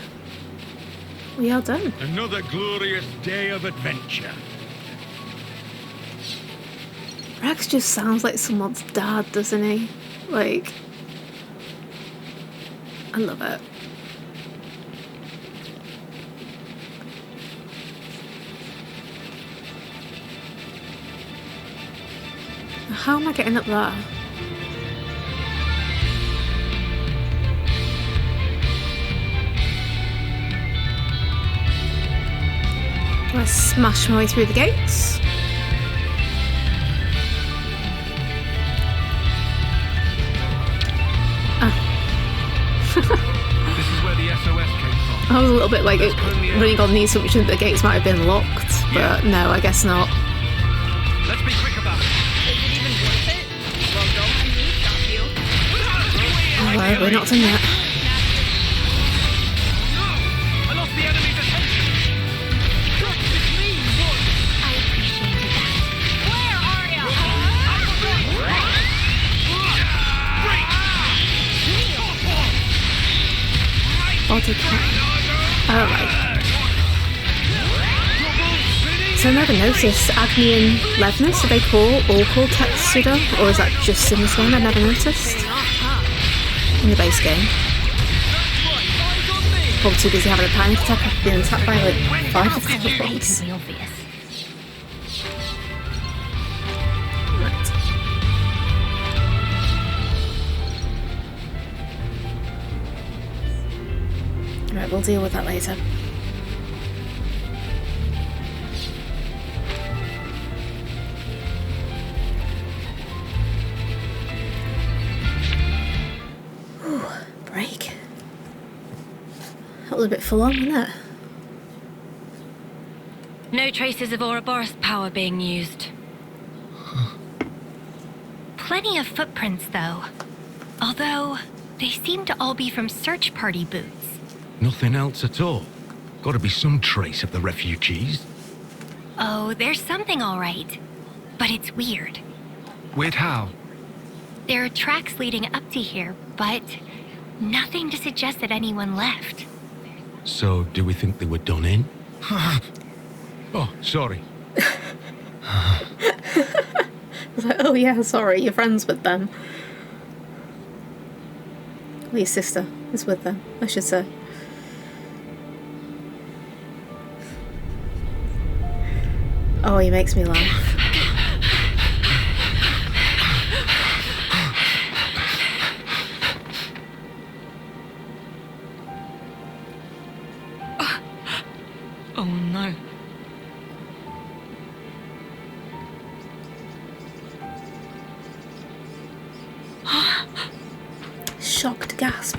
we are done. Another glorious day of adventure. Rex just sounds like someone's dad, doesn't he? Like, I love it. How am I getting up there? I smash my way through the gates. This is where the SOS came from. I was a little bit like running on the assumption that the gates might have been locked, but no, I guess not. Let's be quick about it. Is it even worth it? Well, don't let me stop you. Hello, we're not done yet. I lost the enemy's attention. Alright. So I never noticed Agni and Levnus, are they all called Tetsuda? Or is that just in this one? I never noticed. In the base game. Probably too busy having a panic attack after being attacked by like 5 different things. Right, we'll deal with that later. Ooh, break. That was a bit full on, wasn't it? No traces of Ouroboros power being used. Plenty of footprints, though. Although, they seem to all be from search party boots. Nothing else at all. Gotta be some trace of the refugees. Oh, there's something all right. But it's weird. Weird how? There are tracks leading up to here, but nothing to suggest that anyone left. So, do we think they were done in? Oh, sorry. I was like, oh yeah, sorry, you're friends with them. Well, your sister is with them, I should say. Oh, he makes me laugh. Oh no. Shocked gasp.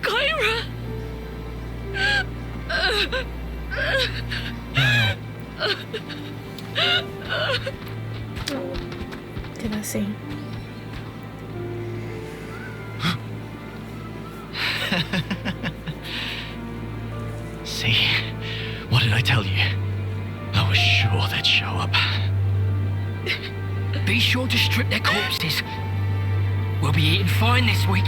Kyra! Did I see? See? What did I tell you? I was sure they'd show up. Be sure to strip their corpses. We'll be eating fine this week.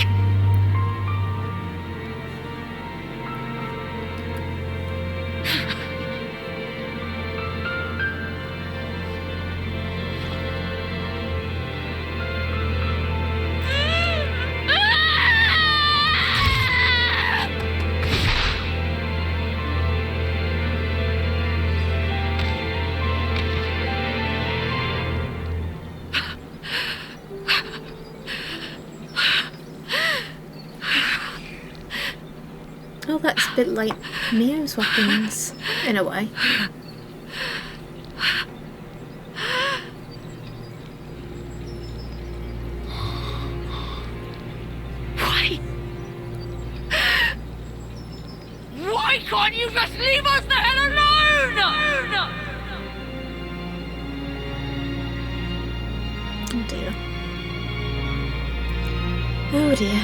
Oh, that's a bit like Mio's weapons, in a way. Why can't you just leave us the hell alone? Oh dear. Oh dear.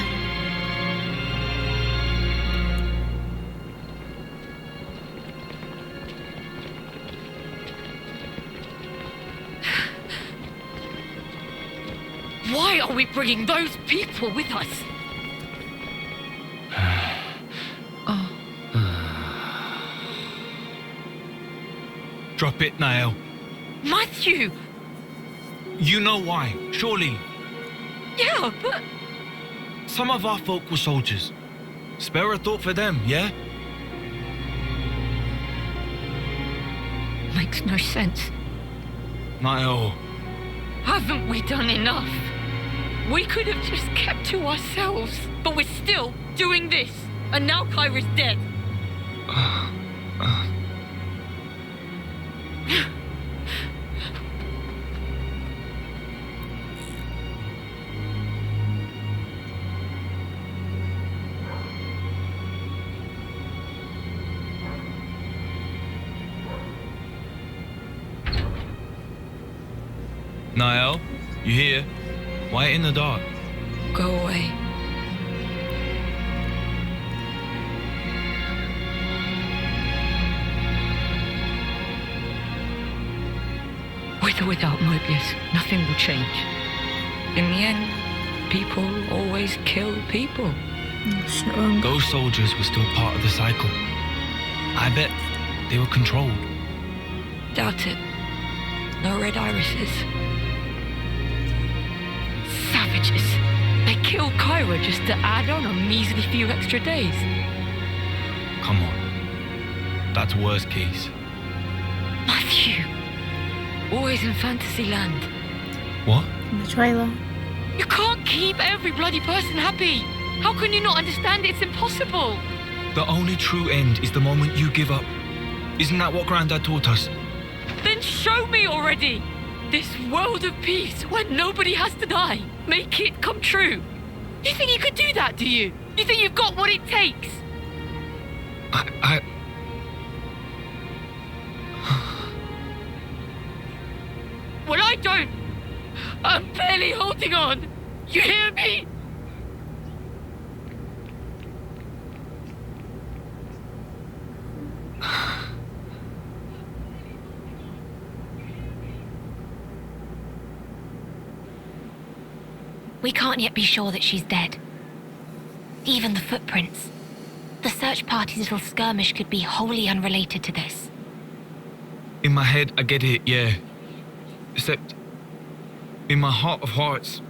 Why are we bringing those people with us? Drop it, Niall. Matthew! You know why, surely. Yeah, but... Some of our folk were soldiers. Spare a thought for them, yeah? Makes no sense. Niall. Haven't we done enough? We could have just kept to ourselves, but we're still doing this. And now Kyra's dead. Niall, you here? Why in the dark? Go away. With or without Mobius, nothing will change. In the end, people always kill people. That's not wrong. Those soldiers were still part of the cycle. I bet they were controlled. Doubt it. No red irises. Savages. They killed Kyra just to add on a measly few extra days. Come on. That's worst case. Matthew. Always in fantasy land. What? In the trailer. You can't keep every bloody person happy. How can you not understand it's impossible? The only true end is the moment you give up. Isn't that what Grandad taught us? Then show me already. This world of peace where nobody has to die. Make it come true. You think you could do that, do you? You think you've got what it takes? Well, I don't. I'm barely holding on. You hear me? We can't yet be sure that she's dead. Even the footprints. The search party's little skirmish could be wholly unrelated to this. In my head, I get it, yeah. Except, in my heart of hearts,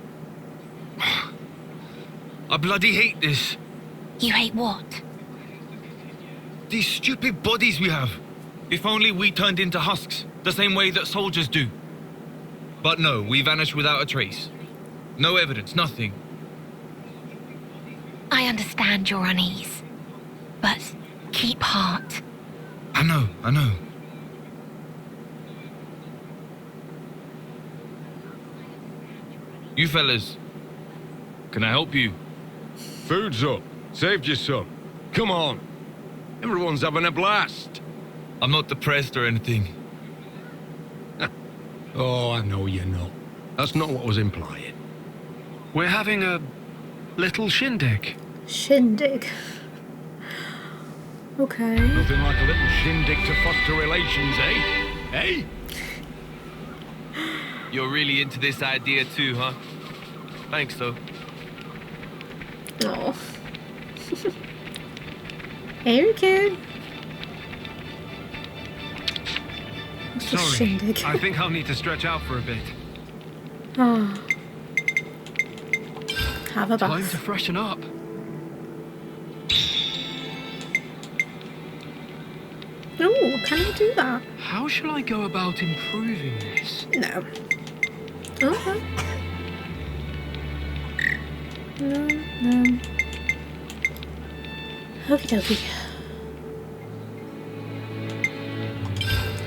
I bloody hate this. You hate what? These stupid bodies we have. If only we turned into husks, the same way that soldiers do. But no, we vanished without a trace. No evidence, nothing. I understand your unease, but keep heart. I know. You fellas, can I help you? Food's up. Saved you some. Come on. Everyone's having a blast. I'm not depressed or anything. Oh, I know you're not. That's not what was implying. We're having a little shindig. Shindig. Okay. Nothing like a little shindig to foster relations, eh? Eh? You're really into this idea too, huh? Thanks, though. Oh. Hey, Riku. Sorry, Shindig. I think I'll need to stretch out for a bit. Oh. Have a bath. Time to freshen up. Oh, can I do that? How shall I go about improving this? No. Okay. No. Okie dokie.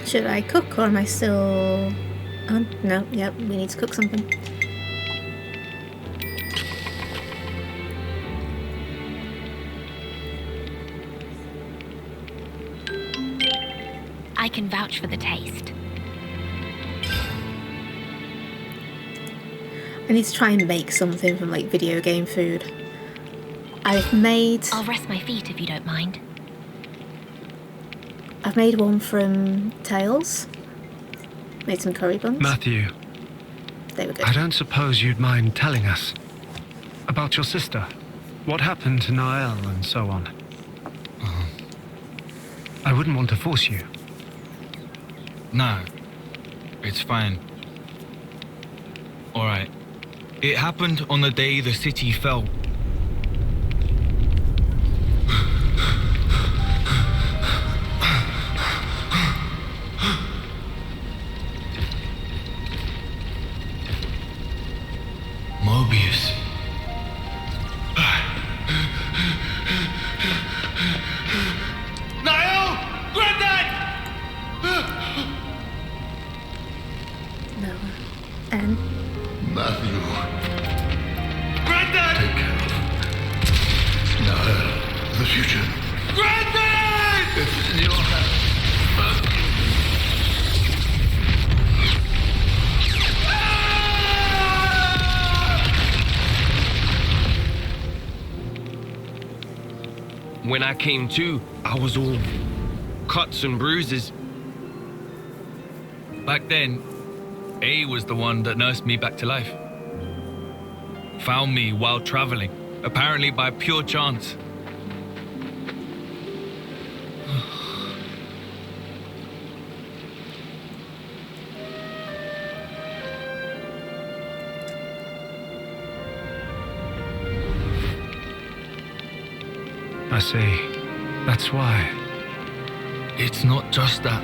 Should I cook or am I still... Oh, no, yep, we need to cook something. I can vouch for the taste. I need to try and make something from like video game food. I've made I'll rest my feet if you don't mind. one from Tails. Made some curry buns. Matthew, They were good. I don't suppose you'd mind telling us about your sister. What happened to Nael and so on. I wouldn't want to force you. No, it's fine. Alright. It happened on the day the city fell. Mobius. Niall! Granddad! No. And Matthew, Granddad! take care of Nael, the future. Granddad! It's in your hands, Matthew. When I came to, I was all cuts and bruises. Back then, A was the one that nursed me back to life. Found me while traveling, apparently by pure chance. I see. That's why. It's not just that.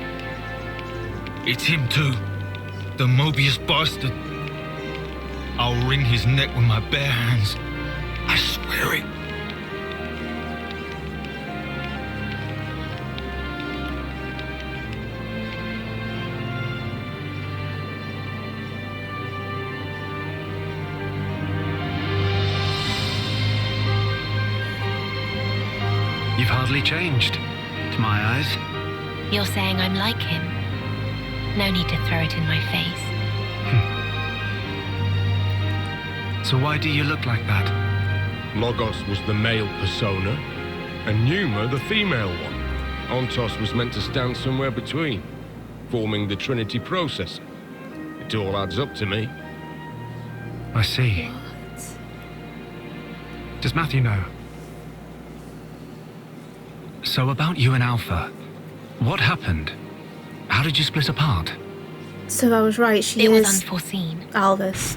It's him too. The Mobius bastard. I'll wring his neck with my bare hands. I swear it. You've hardly changed, to my eyes. You're saying I'm like him. No need to throw it in my face. So why do you look like that? Logos was the male persona, and Numa the female one. Ontos was meant to stand somewhere between, forming the Trinity processor. It all adds up to me. I see. Does Matthew know? So about you and Alpha, what happened? How did you split apart? so I was right, she It was is unforeseen. Alvis.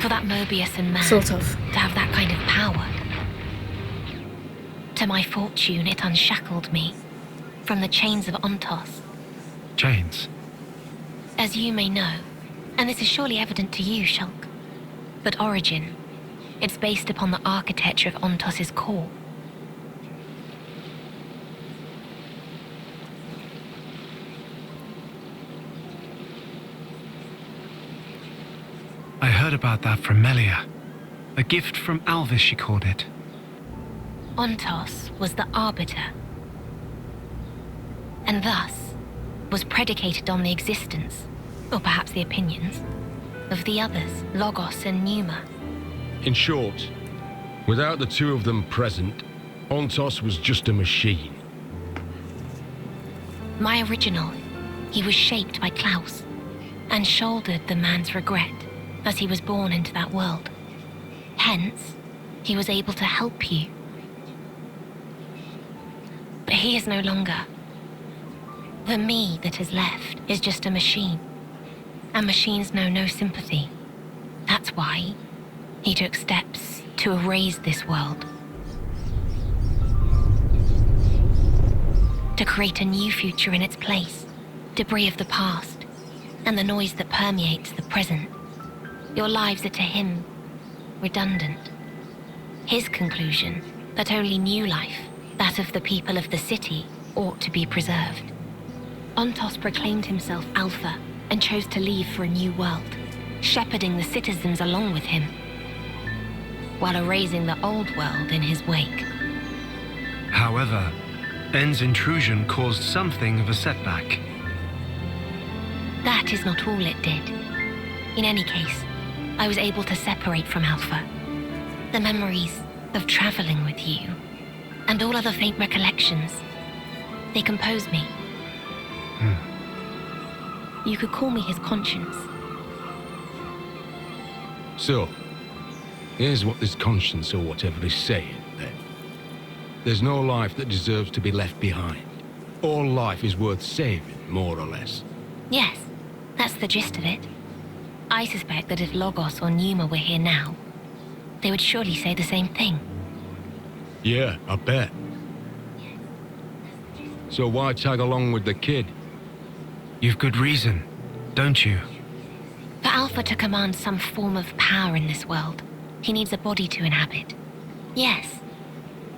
For that Mobius and man Sort of. to have that kind of power. To my fortune, it unshackled me from the chains of Ontos. Chains? As you may know, and this is surely evident to you, Shulk, but Origin, it's based upon the architecture of Ontos's core. I heard about that from Melia. A gift from Alvis, she called it. Ontos was the arbiter, and thus was predicated on the existence, or perhaps the opinions, of the others, Logos and Numa. In short, without the two of them present, Ontos was just a machine. My original, he was shaped by Klaus and shouldered the man's regret as he was born into that world. Hence, he was able to help you. But he is no longer. The me that is left is just a machine. And machines know no sympathy. That's why he took steps to erase this world. To create a new future in its place. Debris of the past, and the noise that permeates the present. Your lives are to him redundant. His conclusion, that only new life, that of the people of the city, ought to be preserved. Ontos proclaimed himself Alpha and chose to leave for a new world, shepherding the citizens along with him, while erasing the old world in his wake. However, N's intrusion caused something of a setback. That is not all it did. In any case, I was able to separate from Alpha. The memories of traveling with you, and all other faint recollections, they compose me. You could call me his conscience. So, here's what this conscience or whatever is saying, then. There's no life that deserves to be left behind. All life is worth saving, more or less. Yes, that's the gist of it. I suspect that if Logos or Numa were here now, they would surely say the same thing. Yeah, I bet. So why tag along with the kid? You've good reason, don't you? For Alpha to command some form of power in this world, he needs a body to inhabit. Yes,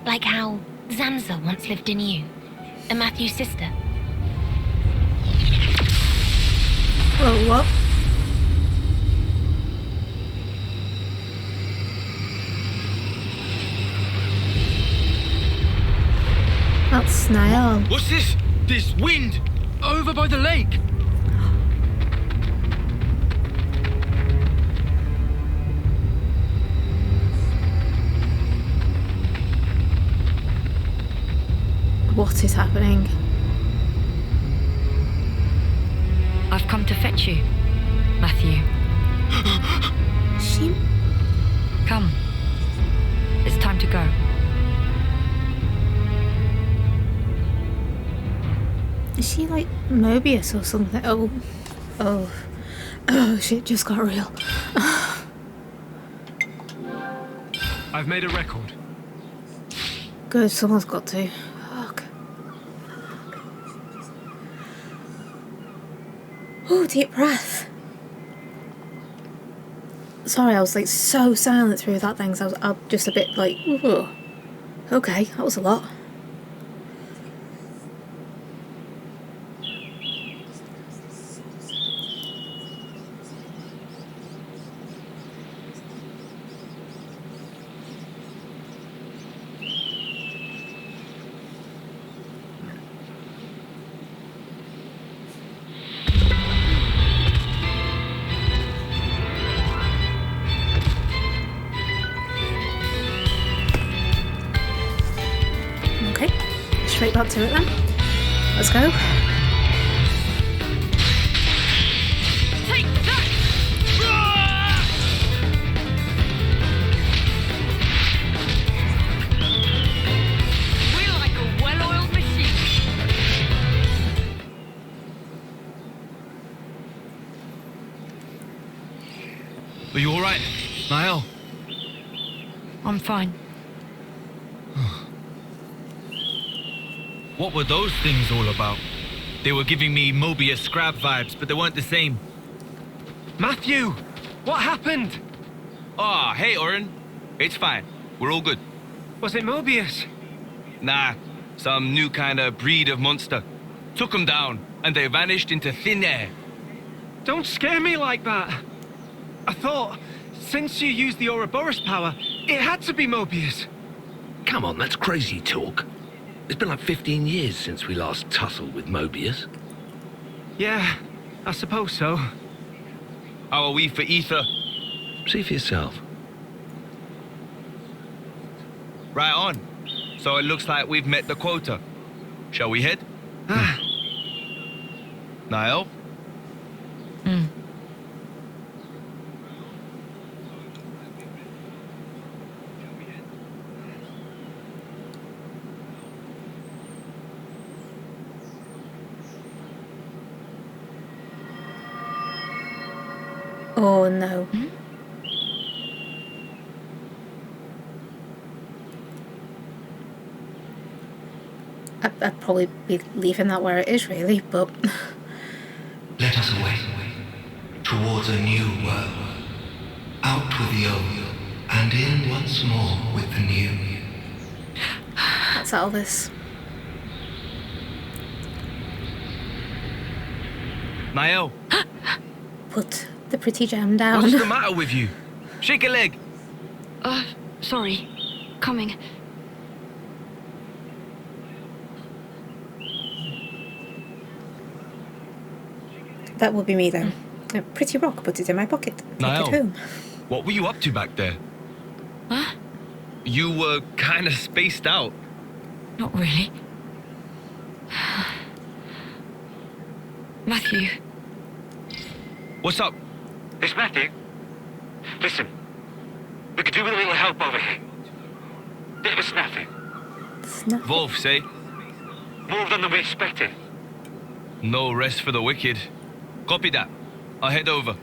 like how Zanza once lived in you, and Matthew's sister. Whoa, what? That's Snail. What's this? This wind? Over by the lake. What is happening? I've come to fetch you, Matthew. She... Come. It's time to go. Is she like Mobius or something? Oh, shit just got real. I've made a record. Good, someone's got to. Fuck. Oh, deep breath. Sorry, I was like so silent through that thing, so I was just a bit like, ooh. Okay, that was a lot. Straight back to it then. Let's go. Take that! We're like a well-oiled machine. Are you alright, Niall? I'm fine. What were those things all about? They were giving me Mobius Scrab vibes, but they weren't the same. Matthew! What happened? Ah, hey, Oren. It's fine. We're all good. Was it Mobius? Nah, some new kind of breed of monster. Took them down, and they vanished into thin air. Don't scare me like that. I thought, since you used the Ouroboros power, it had to be Mobius. Come on, that's crazy talk. It's been like 15 years since we last tussled with Mobius. Yeah, I suppose so. How are we for ether? See for yourself. Right on. So it looks like we've met the quota. Shall we head? Niall? Oh no. I'd probably be leaving that where it is, really, but... Let us away, towards a new world. Out with the old, and in once more with the new. Let's settle this. Niall! Put the pretty gem down. What's the matter with you? Shake a leg! Sorry. Coming. That would be me then. A pretty rock, put it in my pocket. Take Niall, it home. what were you up to back there? Huh? You were kind of spaced out. Not really. Matthew. What's up? It's Matthew. Listen, we could do with a little help over here. Bit of a snafu. Wolf, say? More of them than we expected. No rest for the wicked. Copy that. I'll head over.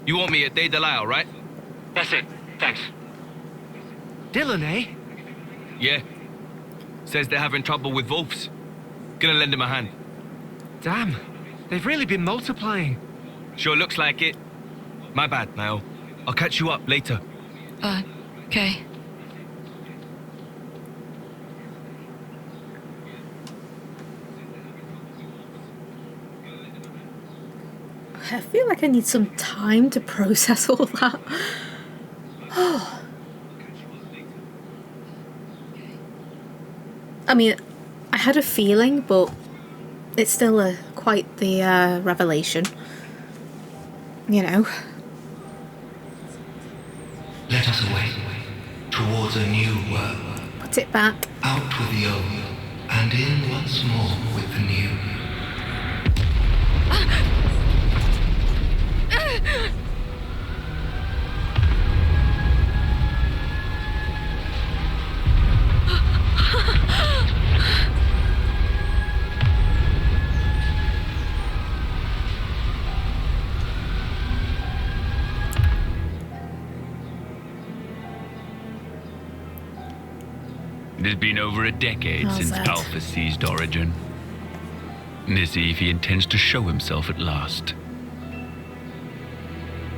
You want me at Day Delisle, right? That's it. Thanks. Dylan, eh? Yeah. Says they're having trouble with wolves. Gonna lend him a hand. Damn, they've really been multiplying. Sure looks like it. My bad, Niall. I'll catch you up later. Okay. I feel like I need some time to process all that. Oh. I mean, I had a feeling, but it's still quite the revelation. You know. Let us away, towards a new world. Put it back. Out with the old, and in once more with the new. It has been over a decade How's since that? Alpha seized Origin. Let's see if he intends to show himself at last.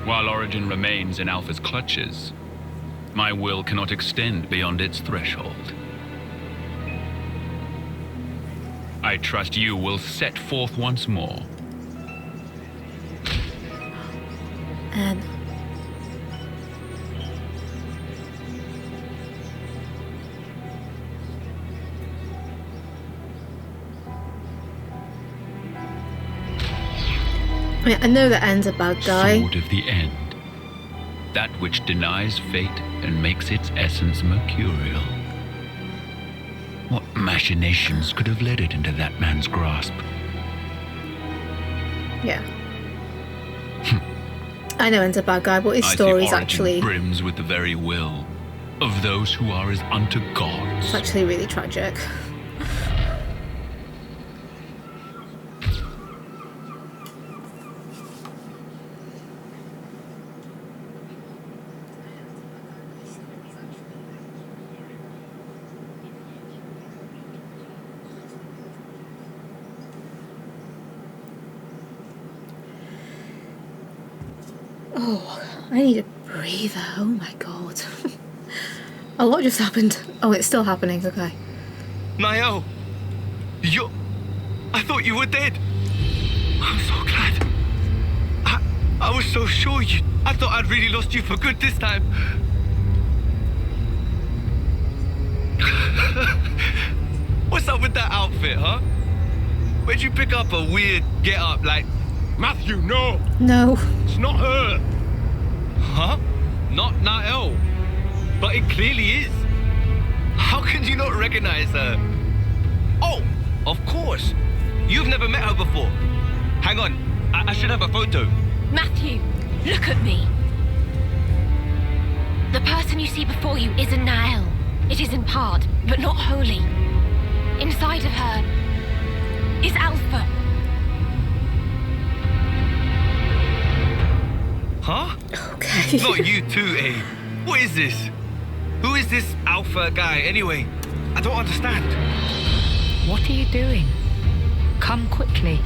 While Origin remains in Alpha's clutches, my will cannot extend beyond its threshold. I trust you will set forth once more. And I mean, I know that End's a bad guy. Sword of the End. That which denies fate and makes its essence mercurial. What machinations could have led it into that man's grasp? Yeah. I know End's a bad guy, but his story's Origin actually brims with the very will of those who are as unto gods. it's actually really tragic. Oh, I need a breather. Oh my god. A lot just happened. Oh, it's still happening. Okay. Niall! I thought you were dead. I'm so glad. I was so sure I thought I'd really lost you for good this time. What's up with that outfit, huh? Where'd you pick up a weird get-up like... Matthew, no! No. It's not her! Huh? Not Niall. But it clearly is. How can you not recognize her? Oh, of course. You've never met her before. Hang on. I should have a photo. Matthew, look at me. The person you see before you isn't Nael. It is in part, but not wholly. Inside of her is Alpha. Huh? Okay. Not you too, eh? What is this? Who is this Alpha guy anyway? I don't understand. What are you doing? Come quickly.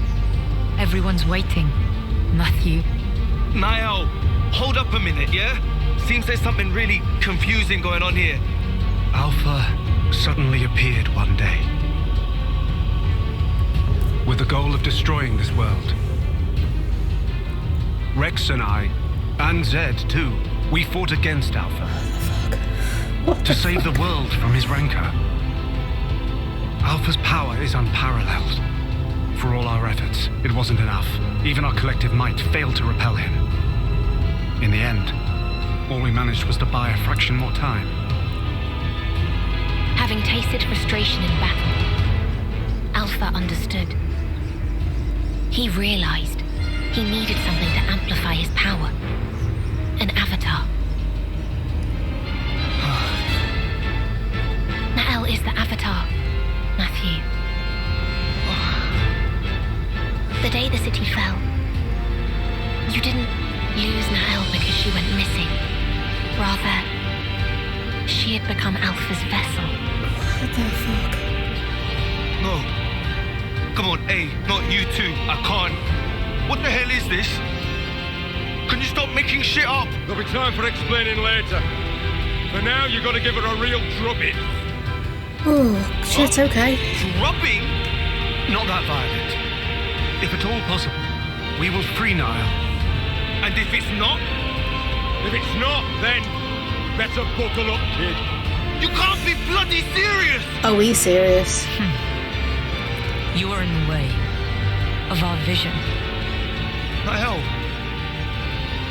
Everyone's waiting. Matthew. Niall, hold up a minute, yeah? Seems there's something really confusing going on here. Alpha suddenly appeared one day, with the goal of destroying this world. Rex and I, and Zed too, we fought against Alpha. To save the world from his rancor. Alpha's power is unparalleled. For all our efforts, it wasn't enough. Even our collective might failed to repel him. In the end, all we managed was to buy a fraction more time. Having tasted frustration in battle, Alpha understood. He realized he needed something to amplify his power. An avatar. Nael is the avatar, Matthew. The day the city fell, you didn't lose Nael because she went missing. Rather, she had become Alpha's vessel. What the fuck? No. Come on, hey, not you two. I can't. What the hell is this? Can you stop making shit up? There'll be time for explaining later. For now, you gotta give her a real drubbing. Oh, shit, okay. Drubbing? Not that violent. If at all possible, we will free Niall. And if it's not? If it's not, then better buckle up, kid. You can't be bloody serious! Are we serious? You are in the way of our vision. Niall.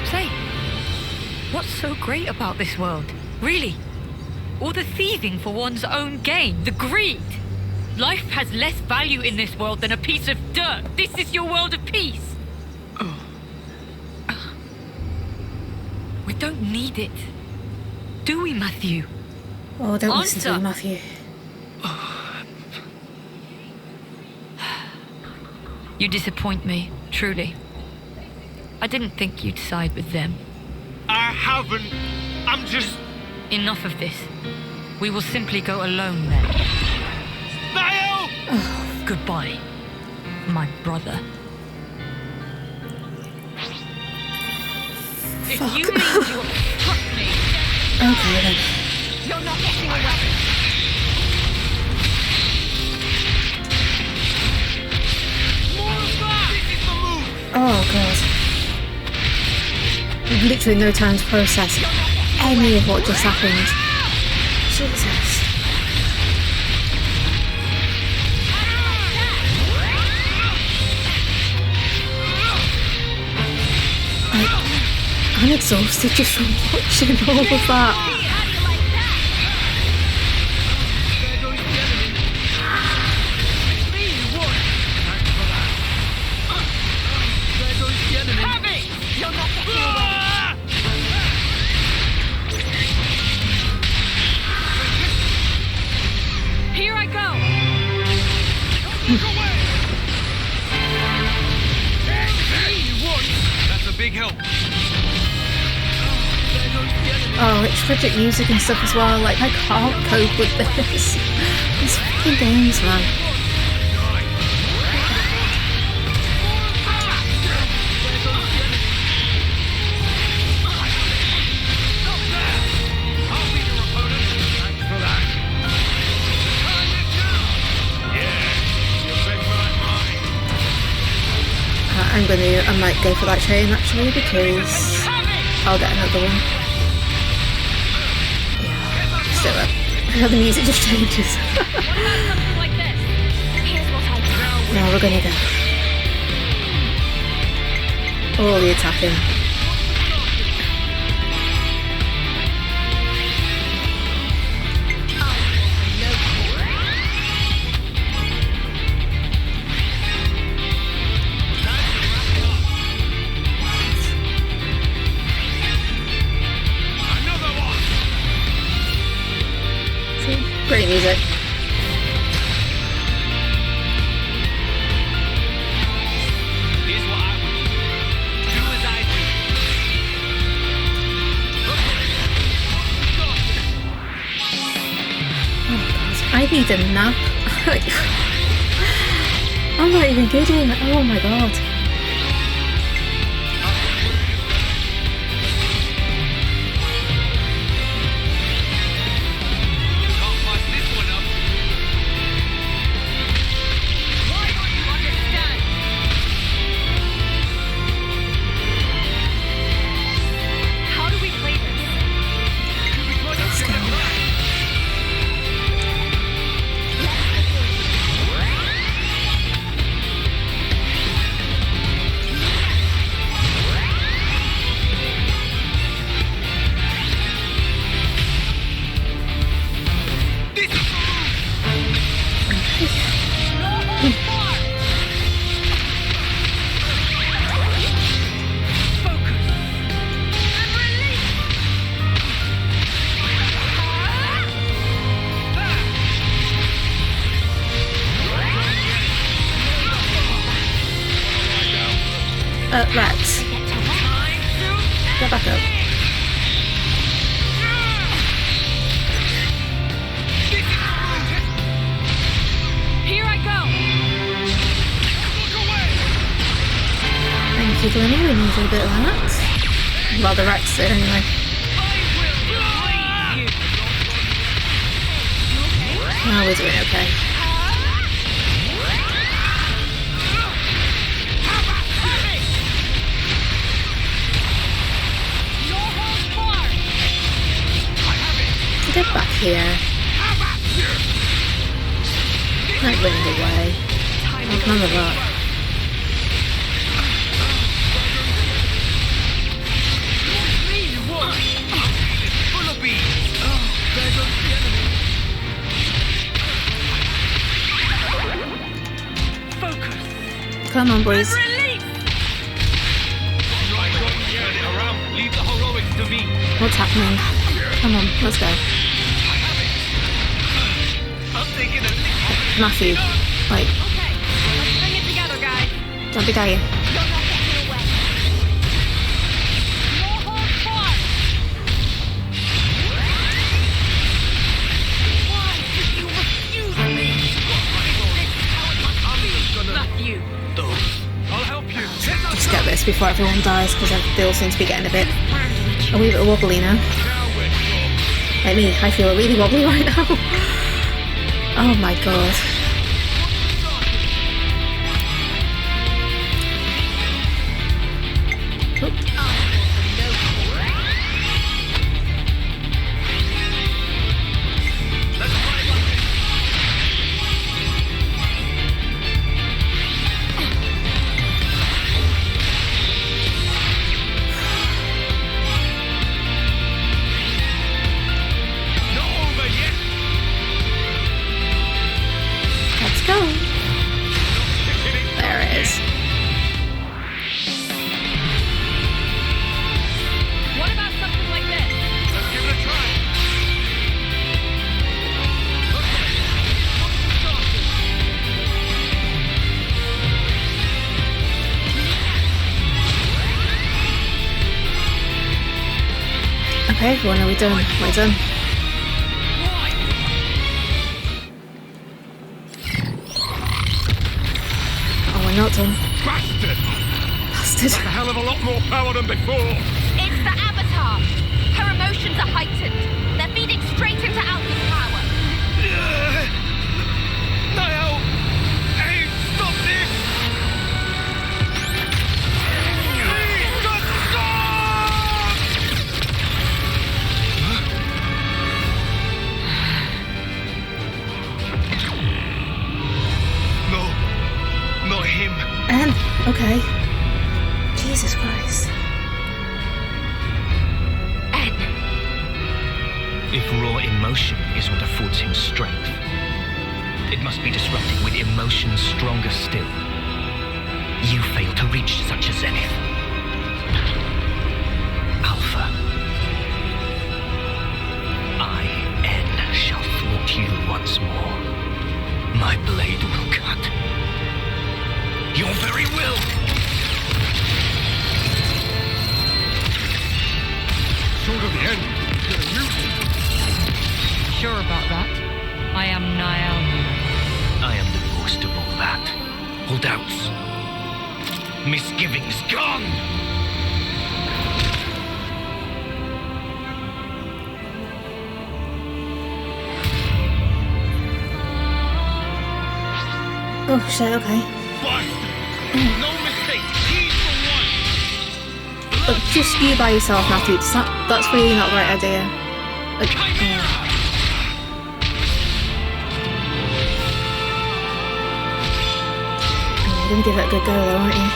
Say, what's so great about this world? Really? All the thieving for one's own gain, the greed. Life has less value in this world than a piece of dirt. This is your world of peace. We don't need it. Do we, Matthew? Oh, don't listen to me, Matthew. You disappoint me, truly. I didn't think you'd side with them. I haven't. I'm just... Enough of this. We will simply go alone then. Niall! Goodbye, my brother. If you leave, you'll trust me. Okay then. You're not getting away. Oh god. We've literally no time to process any of what just happened. Jesus. I'm exhausted just from watching all of that. Here I go. That's a big help. Oh, it's tragic music and stuff as well. Like, I can't cope with this. These fucking games, man. I might go for that chain actually because I'll get another one. Yeah, let's do it. The music just changes. Now we're gonna go. All the attacking. need a nap. I'm not even kidding. Oh my god. Rex. Get back up. Here I go. Thank you, Glennie. We need a bit of that. Well, the Rex did anyway. Oh, we're doing okay. Get back here. Like running away. Like none of that. Come on, boys. What's happening? Come on, let's go. Matthew, like, Let's bring it together, guys. don't be dying. Matthew. I'll help you. Just get this before everyone dies, because they all seem to be getting a bit wobbly now. Like me, I feel really wobbly right now. Oh my god. There it is. What about something like this? Let's give it a try. Okay, everyone, are we done? We're done. Not done. Bastard! Bastard. That's a hell of a lot more power than before. It's the Avatar. Her emotions are heightened. They're feeding straight into Alpha's power. No! Hey, stop this! Please, just stop! No, not him. Okay. Jesus Christ. If raw emotion is what affords him strength, it must be disrupted with emotions stronger still. You fail to reach such a zenith. Alpha. I, N, shall thwart you once more. My blade will cut. Your very will! Sword of the end. You're gonna use it. Sure about that? I am Naomi. I am divorced of all that. All doubts. Misgivings gone! Oh shit, okay. No mistake. He's the one. But just you by yourself, Matthew. That's really not the right idea. Like, you're gonna give it a good go though, aren't you?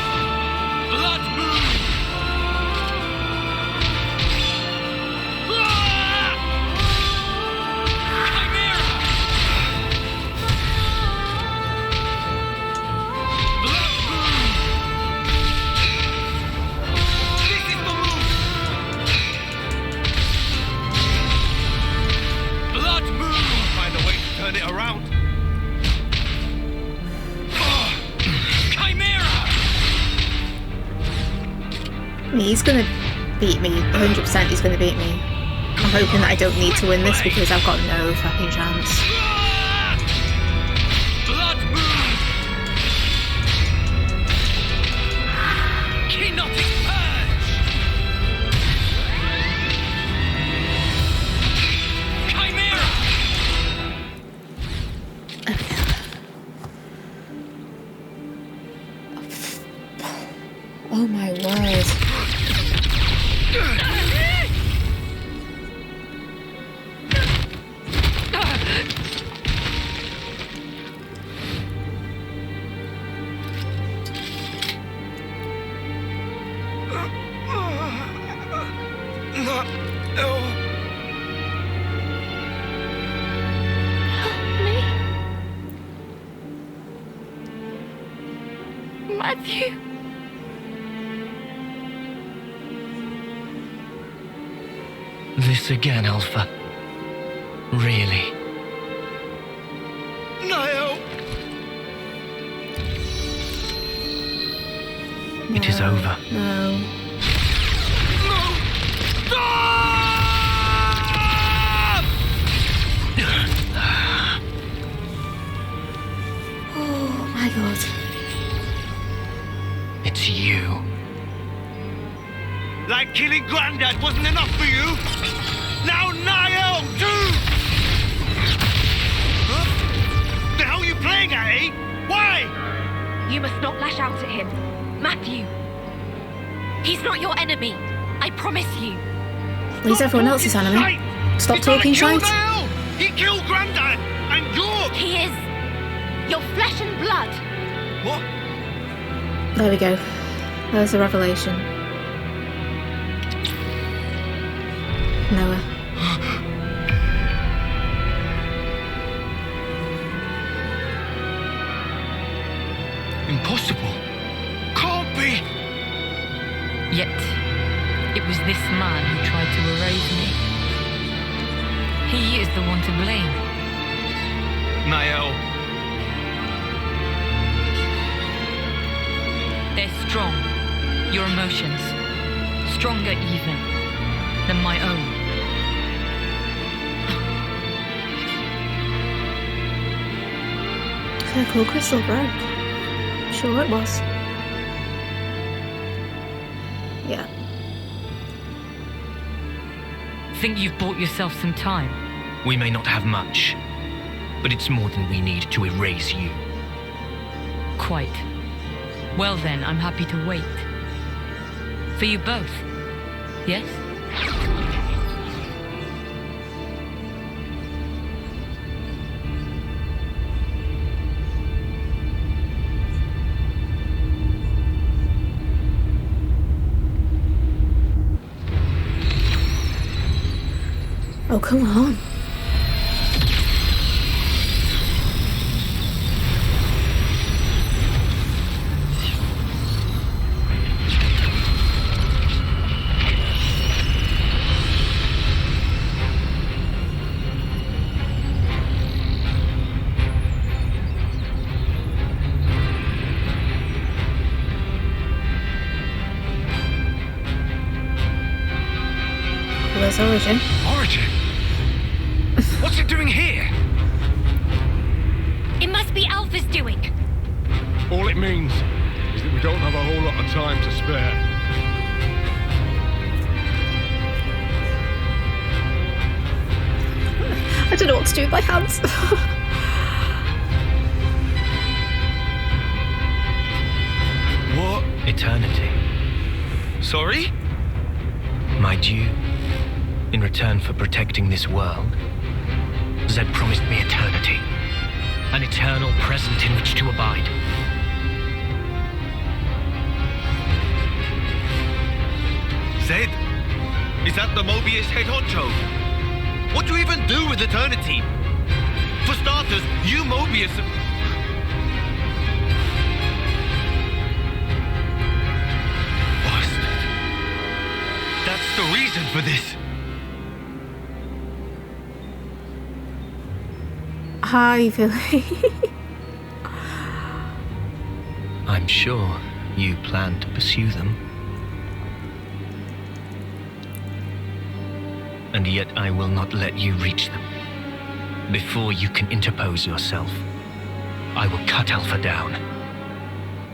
He's gonna beat me, 100% he's gonna beat me. I'm hoping that I don't need to win this because I've got no fucking chance. Oh my word. Matthew. This again, Alpha. Really? Niall! It is over. No. Oh my god. It's you. Like killing Grandad wasn't enough for you? Now Niall, too! Huh? The hell are you playing at, eh? Why? You must not lash out at him. Matthew. He's not your enemy. I promise you. Well, he's everyone else's enemy. Stop talking shite. He killed Grandad, and you're... He is your flesh and blood. What? There we go. There's a revelation. Noah. Impossible. Can't be. Yet, it was this man who tried to erase me. He is the one to blame. Niall. They're strong. Your emotions. Stronger even than my own. Circle crystal broke. Sure it was. Yeah. Think you've bought yourself some time? We may not have much, but it's more than we need to erase you. Quite. Well then, I'm happy to wait. For you both. Yes? Oh, come on. Where's Origin? Origin? What's it doing here? means is that we don't have a whole lot of time to spare. I don't know what to do with my hands. What? Eternity. Sorry? My due, in return for protecting this world, Zed promised me eternity. An eternal present in which to abide. Zed? Is that the Mobius head honcho? What do you even do with eternity? For starters, you Mobius... Bastard. That's the reason for this. How are you feeling? I'm sure you plan to pursue them. And yet I will not let you reach them. Before you can interpose yourself, I will cut Alpha down.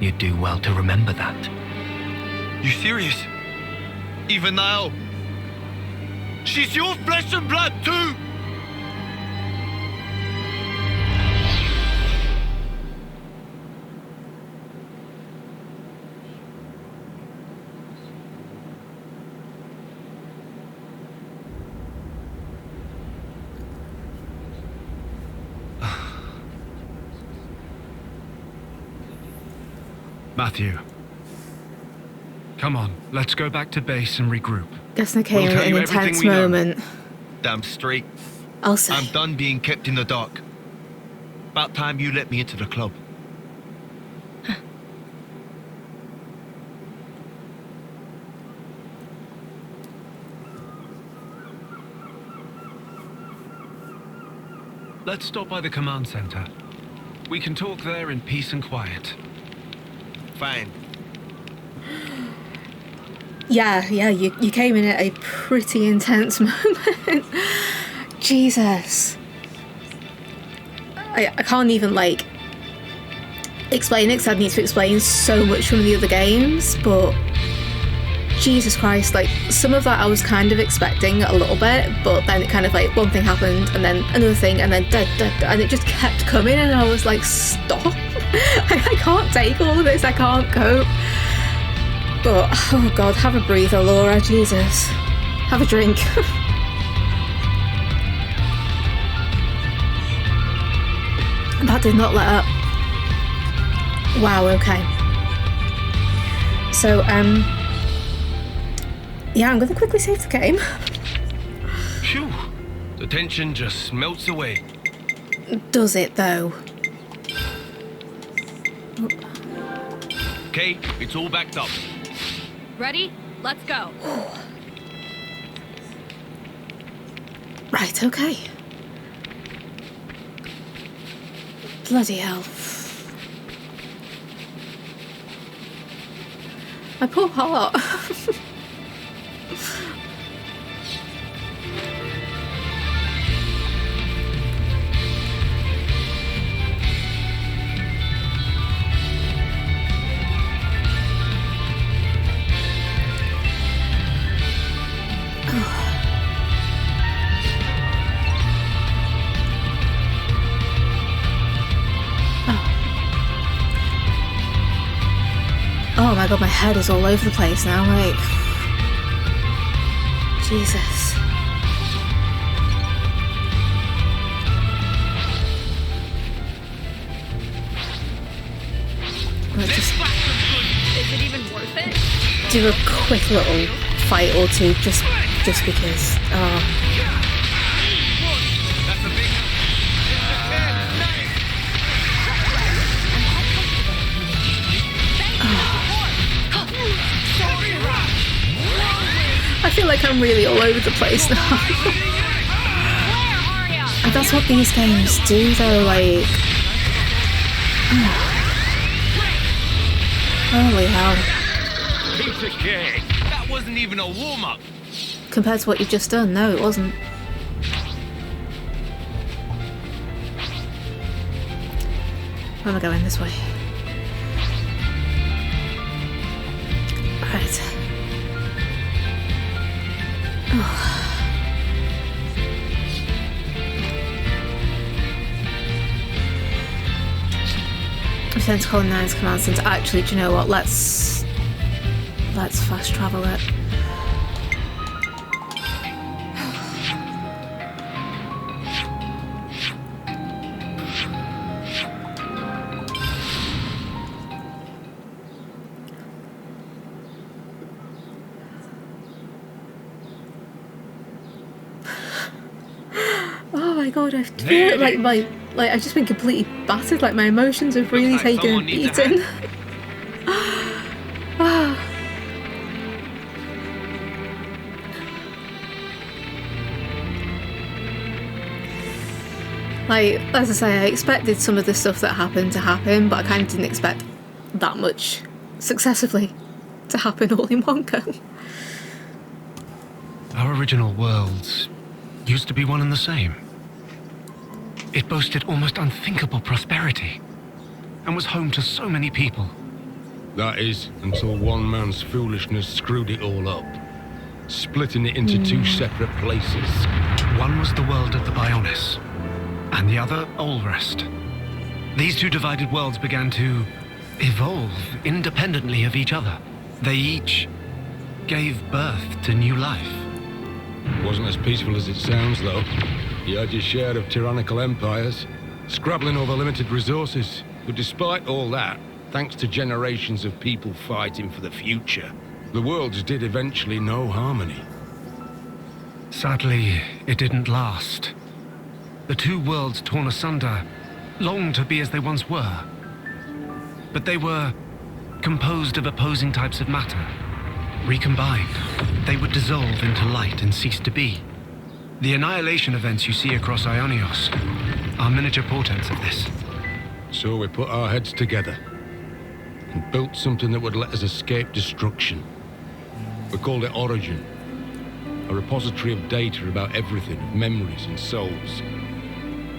You do well to remember that. You serious? Even now? She's your flesh and blood too! Matthew. Come on, let's go back to base and regroup. Guess I came at an intense moment. Damn straight. I'll say. I'm done being kept in the dark. About time you let me into the club. Let's stop by the command center. We can talk there in peace and quiet. Fine. Yeah, you came in at a pretty intense moment. Jesus. I can't even, like, explain it because I need to explain so much from the other games, but Jesus Christ, like, some of that I was kind of expecting a little bit, but then it kind of, like, one thing happened, and then another thing, and then and it just kept coming, and I was like, stop. I can't take all of this, I can't cope. But, oh God, have a breather, Laura, Jesus. Have a drink. That did not let up. Wow, okay. So, yeah, I'm gonna quickly save the game. Phew. The tension just melts away. Does it, though? Okay, it's all backed up. Ready? Let's go. Right, okay. Bloody hell. My poor heart. Oh my God, my head is all over the place now, like... Jesus. Let's just Is it even worth it? do a quick little fight or two, just because. I feel like I'm really all over the place now. And that's what these games do, though, like... Holy hell. Piece of cake. That wasn't even a warm-up. Compared to what you've just done, no, it wasn't. Where am I going? This way. return to Colin 9's command center. Actually, do you know what? Let's fast travel it. Oh my god, I feel like I've just been completely battered, like my emotions have really taken a beating. Like, as I say, I expected some of the stuff that happened to happen, but I kind of didn't expect that much successively to happen all in one go. Our original worlds used to be one and the same. It boasted almost unthinkable prosperity and was home to so many people. That is, until one man's foolishness screwed it all up, splitting it into two separate places. One was the world of the Bionis, and the other, Olrest. These two divided worlds began to evolve independently of each other. They each gave birth to new life. Wasn't as peaceful as it sounds, though. You had your share of tyrannical empires, scrabbling over limited resources. But despite all that, thanks to generations of people fighting for the future, the worlds did eventually know harmony. Sadly, it didn't last. The two worlds torn asunder longed to be as they once were. But they were composed of opposing types of matter. Recombined, they would dissolve into light and cease to be. The annihilation events you see across Ionios are miniature portents of this. So we put our heads together and built something that would let us escape destruction. We called it Origin, a repository of data about everything, of memories and souls.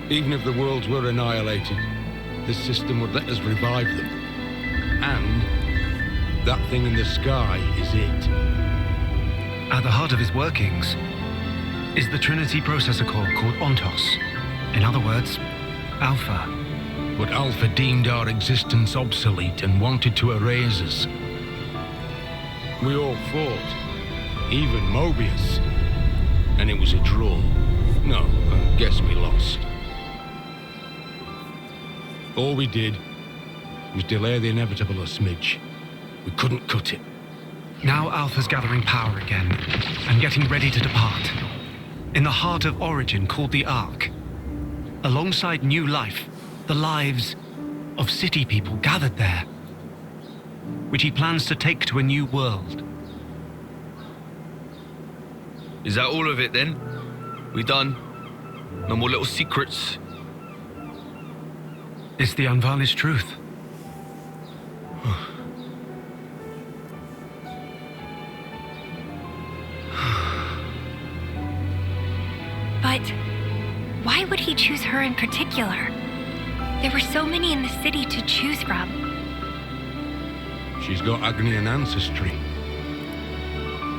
Even if the worlds were annihilated, this system would let us revive them. And that thing in the sky is it. At the heart of his workings is the Trinity processor core called Ontos. In other words, Alpha. But Alpha deemed our existence obsolete and wanted to erase us. We all fought, even Mobius. And it was a draw. No, I guess we lost. All we did was delay the inevitable a smidge. We couldn't cut it. Now Alpha's gathering power again, and getting ready to depart. In the heart of Origin called the Ark. Alongside new life, the lives of city people gathered there, which he plans to take to a new world. Is that all of it then? We done? No more little secrets? It's the unvarnished truth. But why would he choose her in particular? There were so many in the city to choose from. She's got Agnian ancestry.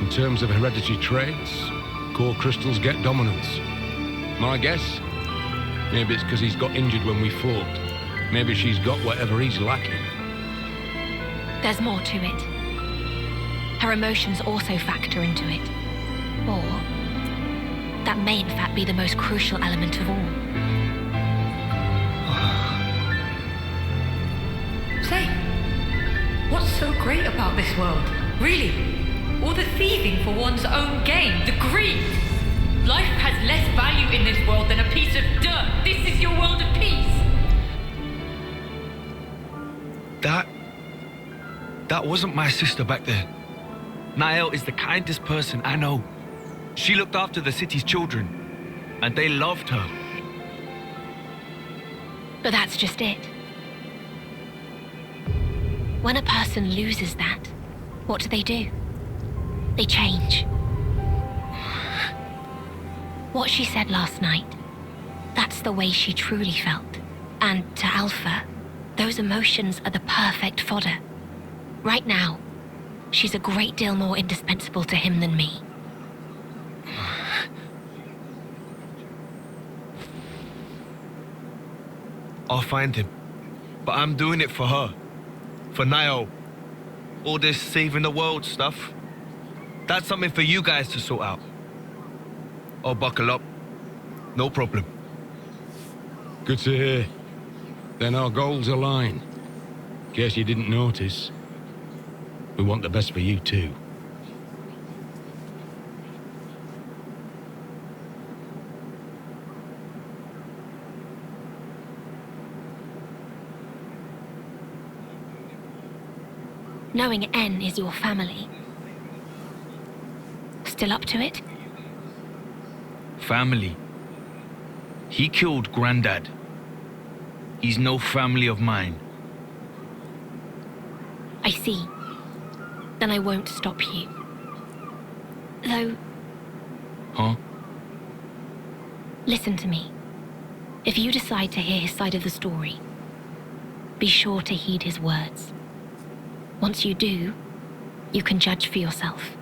In terms of hereditary traits, core crystals get dominance. My guess? Maybe it's because he's got injured when we fought. Maybe she's got whatever he's lacking. There's more to it. Her emotions also factor into it. Or that may in fact be the most crucial element of all. Say, what's so great about this world? Really? All the thieving for one's own gain, the greed. Life has less value in this world than a piece of dirt. This is your world of peace. That wasn't my sister back there. Nael is the kindest person I know. She looked after the city's children, and they loved her. But that's just it. When a person loses that, what do? They change. What she said last night, that's the way she truly felt. And to Alpha, those emotions are the perfect fodder. Right now, she's a great deal more indispensable to him than me. I'll find him. But I'm doing it for her. For Nio. All this saving the world stuff. That's something for you guys to sort out. Oh, buckle up. No problem. Good to hear. Then our goals align. Guess you didn't notice. We want the best for you too. Knowing N is your family. Still up to it? Family. He killed Grandad. He's no family of mine. I see. Then I won't stop you. Though... Huh? Listen to me. If you decide to hear his side of the story, be sure to heed his words. Once you do, you can judge for yourself.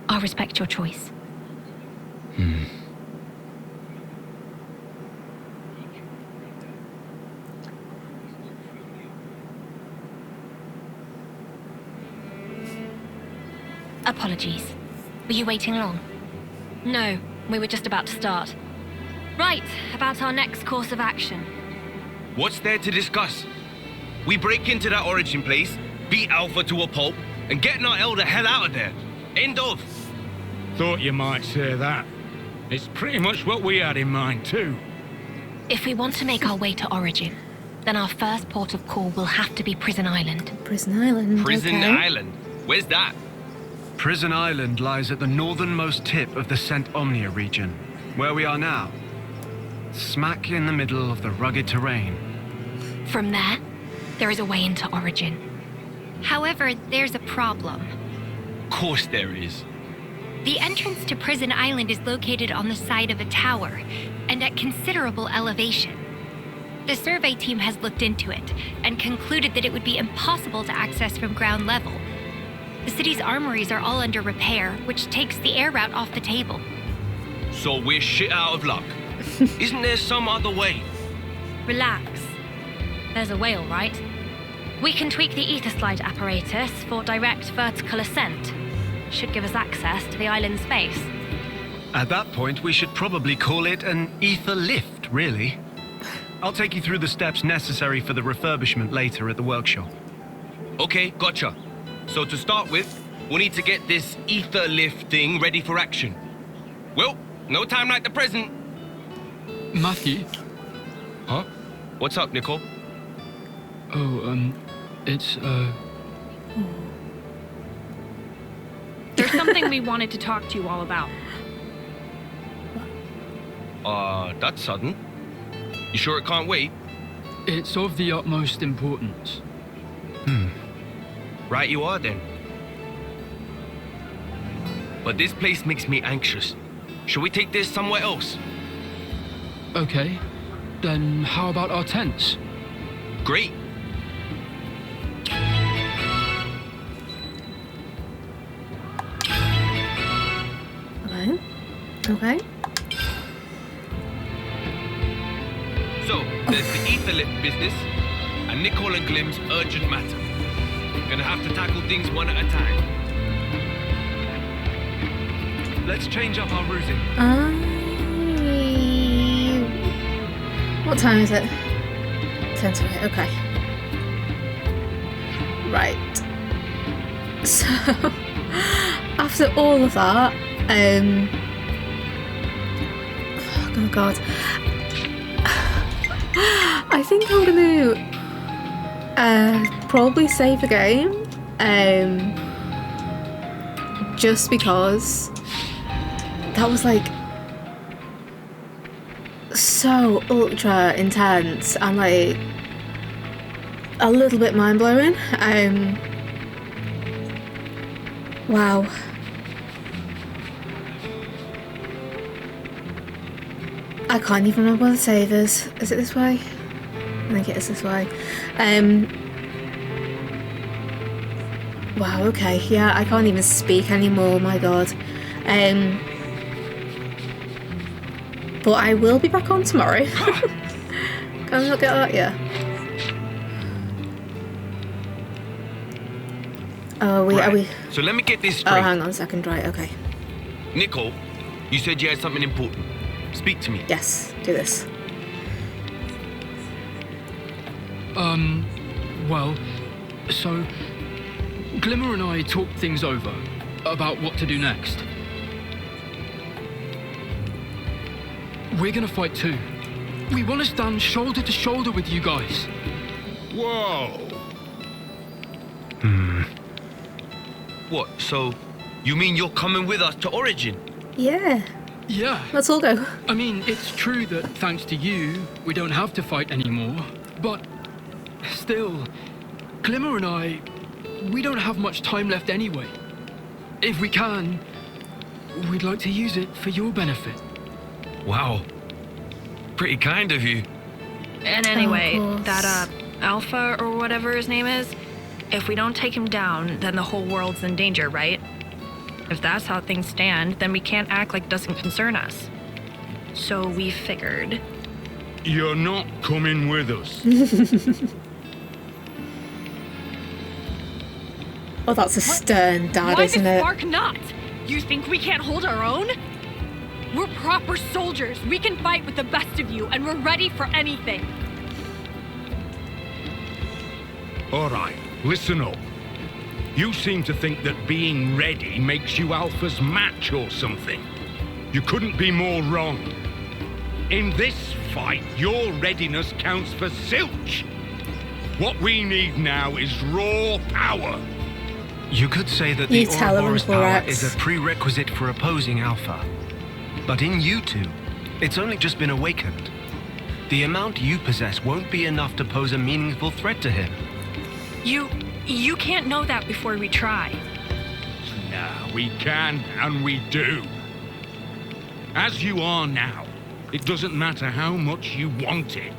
I'll respect your choice. Apologies. Were you waiting long? No, we were just about to start. Right, about our next course of action. What's there to discuss? We break into that origin place, beat Alpha to a pulp, and get Nael the hell out of there. End of. Thought you might say that. It's pretty much what we had in mind too. If we want to make our way to Origin, then our first port of call will have to be Prison Island. Prison Island, Prison okay. Island? Where's that? Prison Island lies at the northernmost tip of the Cent Omnia region, where we are now. Smack in the middle of the rugged terrain. From there, there is a way into Origin. However, there's a problem. Of course there is. The entrance to Prison Island is located on the side of a tower, and at considerable elevation. The survey team has looked into it, and concluded that it would be impossible to access from ground level. The city's armories are all under repair, which takes the air route off the table. So we're shit out of luck. Isn't there some other way? Relax. There's a way, all right. We can tweak the ether slide apparatus for direct vertical ascent. Should give us access to the island's space. At that point, we should probably call it an ether lift, really. I'll take you through the steps necessary for the refurbishment later at the workshop. Okay, gotcha. So to start with, we'll need to get this ether lift thing ready for action. Well, no time like the present. Matthew? Huh? What's up, Nicole? Oh, it's, There's something we wanted to talk to you all about. That's sudden. You sure it can't wait? It's of the utmost importance. Right you are then. But this place makes me anxious. Should we take this somewhere else? Okay. Then how about our tents? Great. Okay. Okay. So, there's the ether lift business, and Nicole and Glim's urgent matter. Gonna have to tackle things one at a time. Let's change up our routing. What time is it? 10 to 8, okay. Right. So, after all of that, oh god. I think I'm gonna probably save the game. Just because that was like so ultra intense and like a little bit mind-blowing. Wow. I can't even remember where the save is. Is it this way? I think it is this way. Wow, okay. Yeah, I can't even speak anymore, my god. But I will be back on tomorrow. Can I not get that yet? Are we? So let me get this Oh, straight. hang on a second. Right, okay. Nicole, you said you had something important. Speak to me. Yes, do this. Well, so Glimmer and I talked things over about what to do next. We're gonna fight too. We want to stand shoulder to shoulder with you guys. Whoa! What, so you mean you're coming with us to Origin? Yeah. Yeah. Let's all go. I mean, it's true that thanks to you, we don't have to fight anymore. But still, Glimmer and I, we don't have much time left anyway. If we can, we'd like to use it for your benefit. Wow. Pretty kind of you. And anyway, that Alpha or whatever his name is, if we don't take him down, then the whole world's in danger, right? If that's how things stand, then we can't act like it doesn't concern us. So we figured. You're not coming with us. Oh, that's a stern dad, Why isn't the it? Spark not? You think we can't hold our own? We're proper soldiers. We can fight with the best of you, and we're ready for anything. All right, listen up. You seem to think that being ready makes you Alpha's match or something. You couldn't be more wrong. In this fight, your readiness counts for zilch. What we need now is raw power. You could say that You the tell him, Ouroboros power Clorax. is a prerequisite for opposing Alpha. But in you two, it's only just been awakened. The amount you possess won't be enough to pose a meaningful threat to him. You can't know that before we try. Nah, we can, and we do. As you are now, it doesn't matter how much you want it.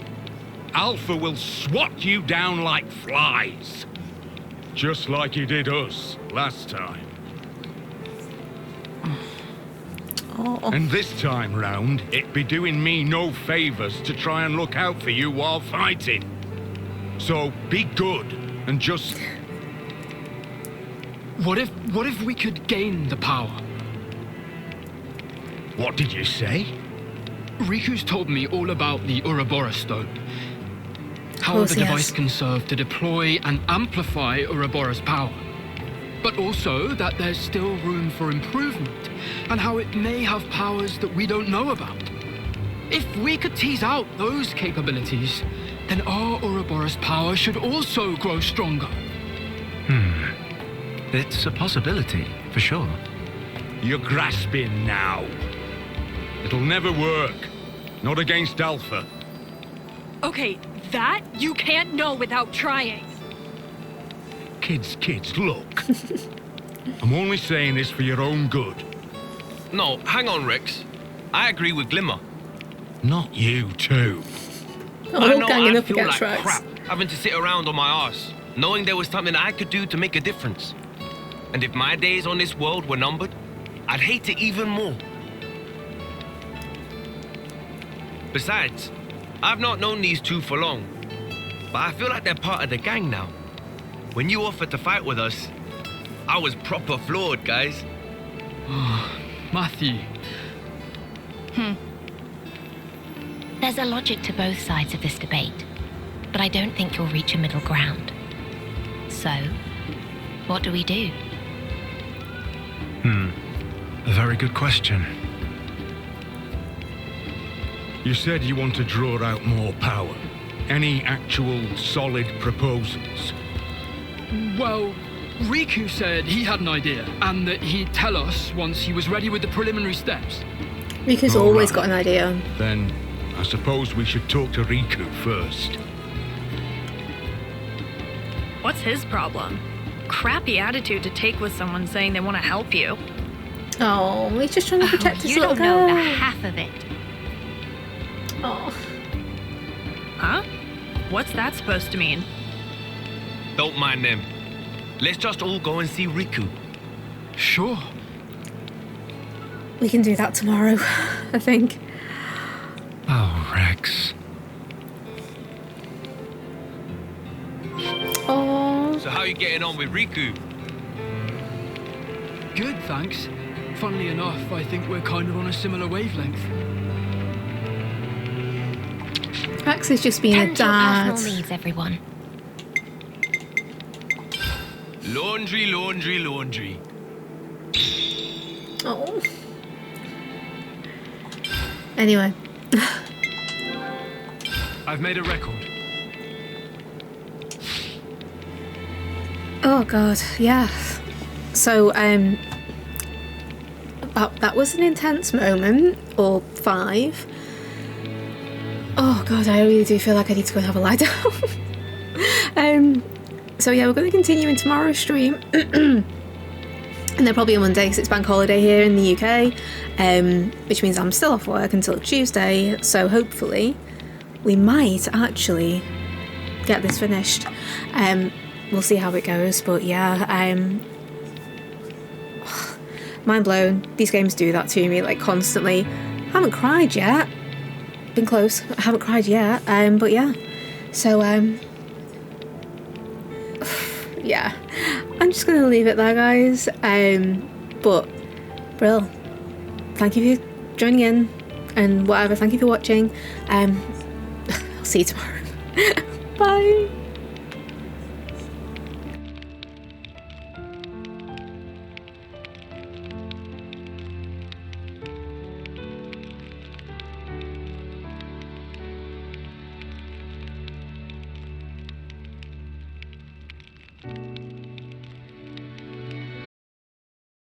Alpha will swat you down like flies. Just like he did us last time. Oh. And this time round, it'd be doing me no favors to try and look out for you while fighting. So be good and just... What if we could gain the power? What did you say? Riku's told me all about the Ouroboros stone. How course the he device has. can serve to deploy and amplify Ouroboros power. But also that there's still room for improvement, and how it may have powers that we don't know about. If we could tease out those capabilities, then our Ouroboros power should also grow stronger. It's a possibility, for sure. You're grasping now. It'll never work. Not against Alpha. Okay, that you can't know without trying. Kids, look. I'm only saying this for your own good. No, hang on, Rex. I agree with Glimmer. Not you, too. I All know ganging I up feel against like Rex. crap having to sit around on my arse, knowing there was something I could do to make a difference. And if my days on this world were numbered, I'd hate it even more. Besides, I've not known these two for long, but I feel like they're part of the gang now. When you offered to fight with us, I was proper floored, guys. Matthew. There's a logic to both sides of this debate, but I don't think you'll reach a middle ground. So, what do we do? A very good question. You said you want to draw out more power. Any actual solid proposals? Well, Riku said he had an idea, and that he'd tell us once he was ready with the preliminary steps. Riku's All always right. got an idea. Then I suppose we should talk to Riku first. What's his problem? Crappy attitude to take with someone saying they want to help you. Oh, he's just trying to protect his You little don't know girl. the half of it. Oh. Huh? What's that supposed to mean? Don't mind them. Let's just all go and see Riku. Sure. We can do that tomorrow, I think. Oh, Rex. Oh. So how you getting on with Riku? Good, thanks. Funnily enough, I think we're kind of on a similar wavelength. Max is just being a Tend to your dad. personal needs, everyone. Laundry, laundry, laundry. Oh. Anyway. I've made a record. Oh god, yeah. So, that was an intense moment, or 5. Oh god, I really do feel like I need to go and have a lie down. So yeah, we're going to continue in tomorrow's stream. And then probably on Monday, because it's bank holiday here in the UK, which means I'm still off work until Tuesday, so hopefully we might actually get this finished. We'll see how it goes, but yeah, mind blown. These games do that to me, like, constantly. Haven't cried yet. Been close. I haven't cried yet, but yeah. So, yeah. I'm just going to leave it there, guys. But, Brill, thank you for joining in, and whatever, thank you for watching. I'll see you tomorrow. Bye.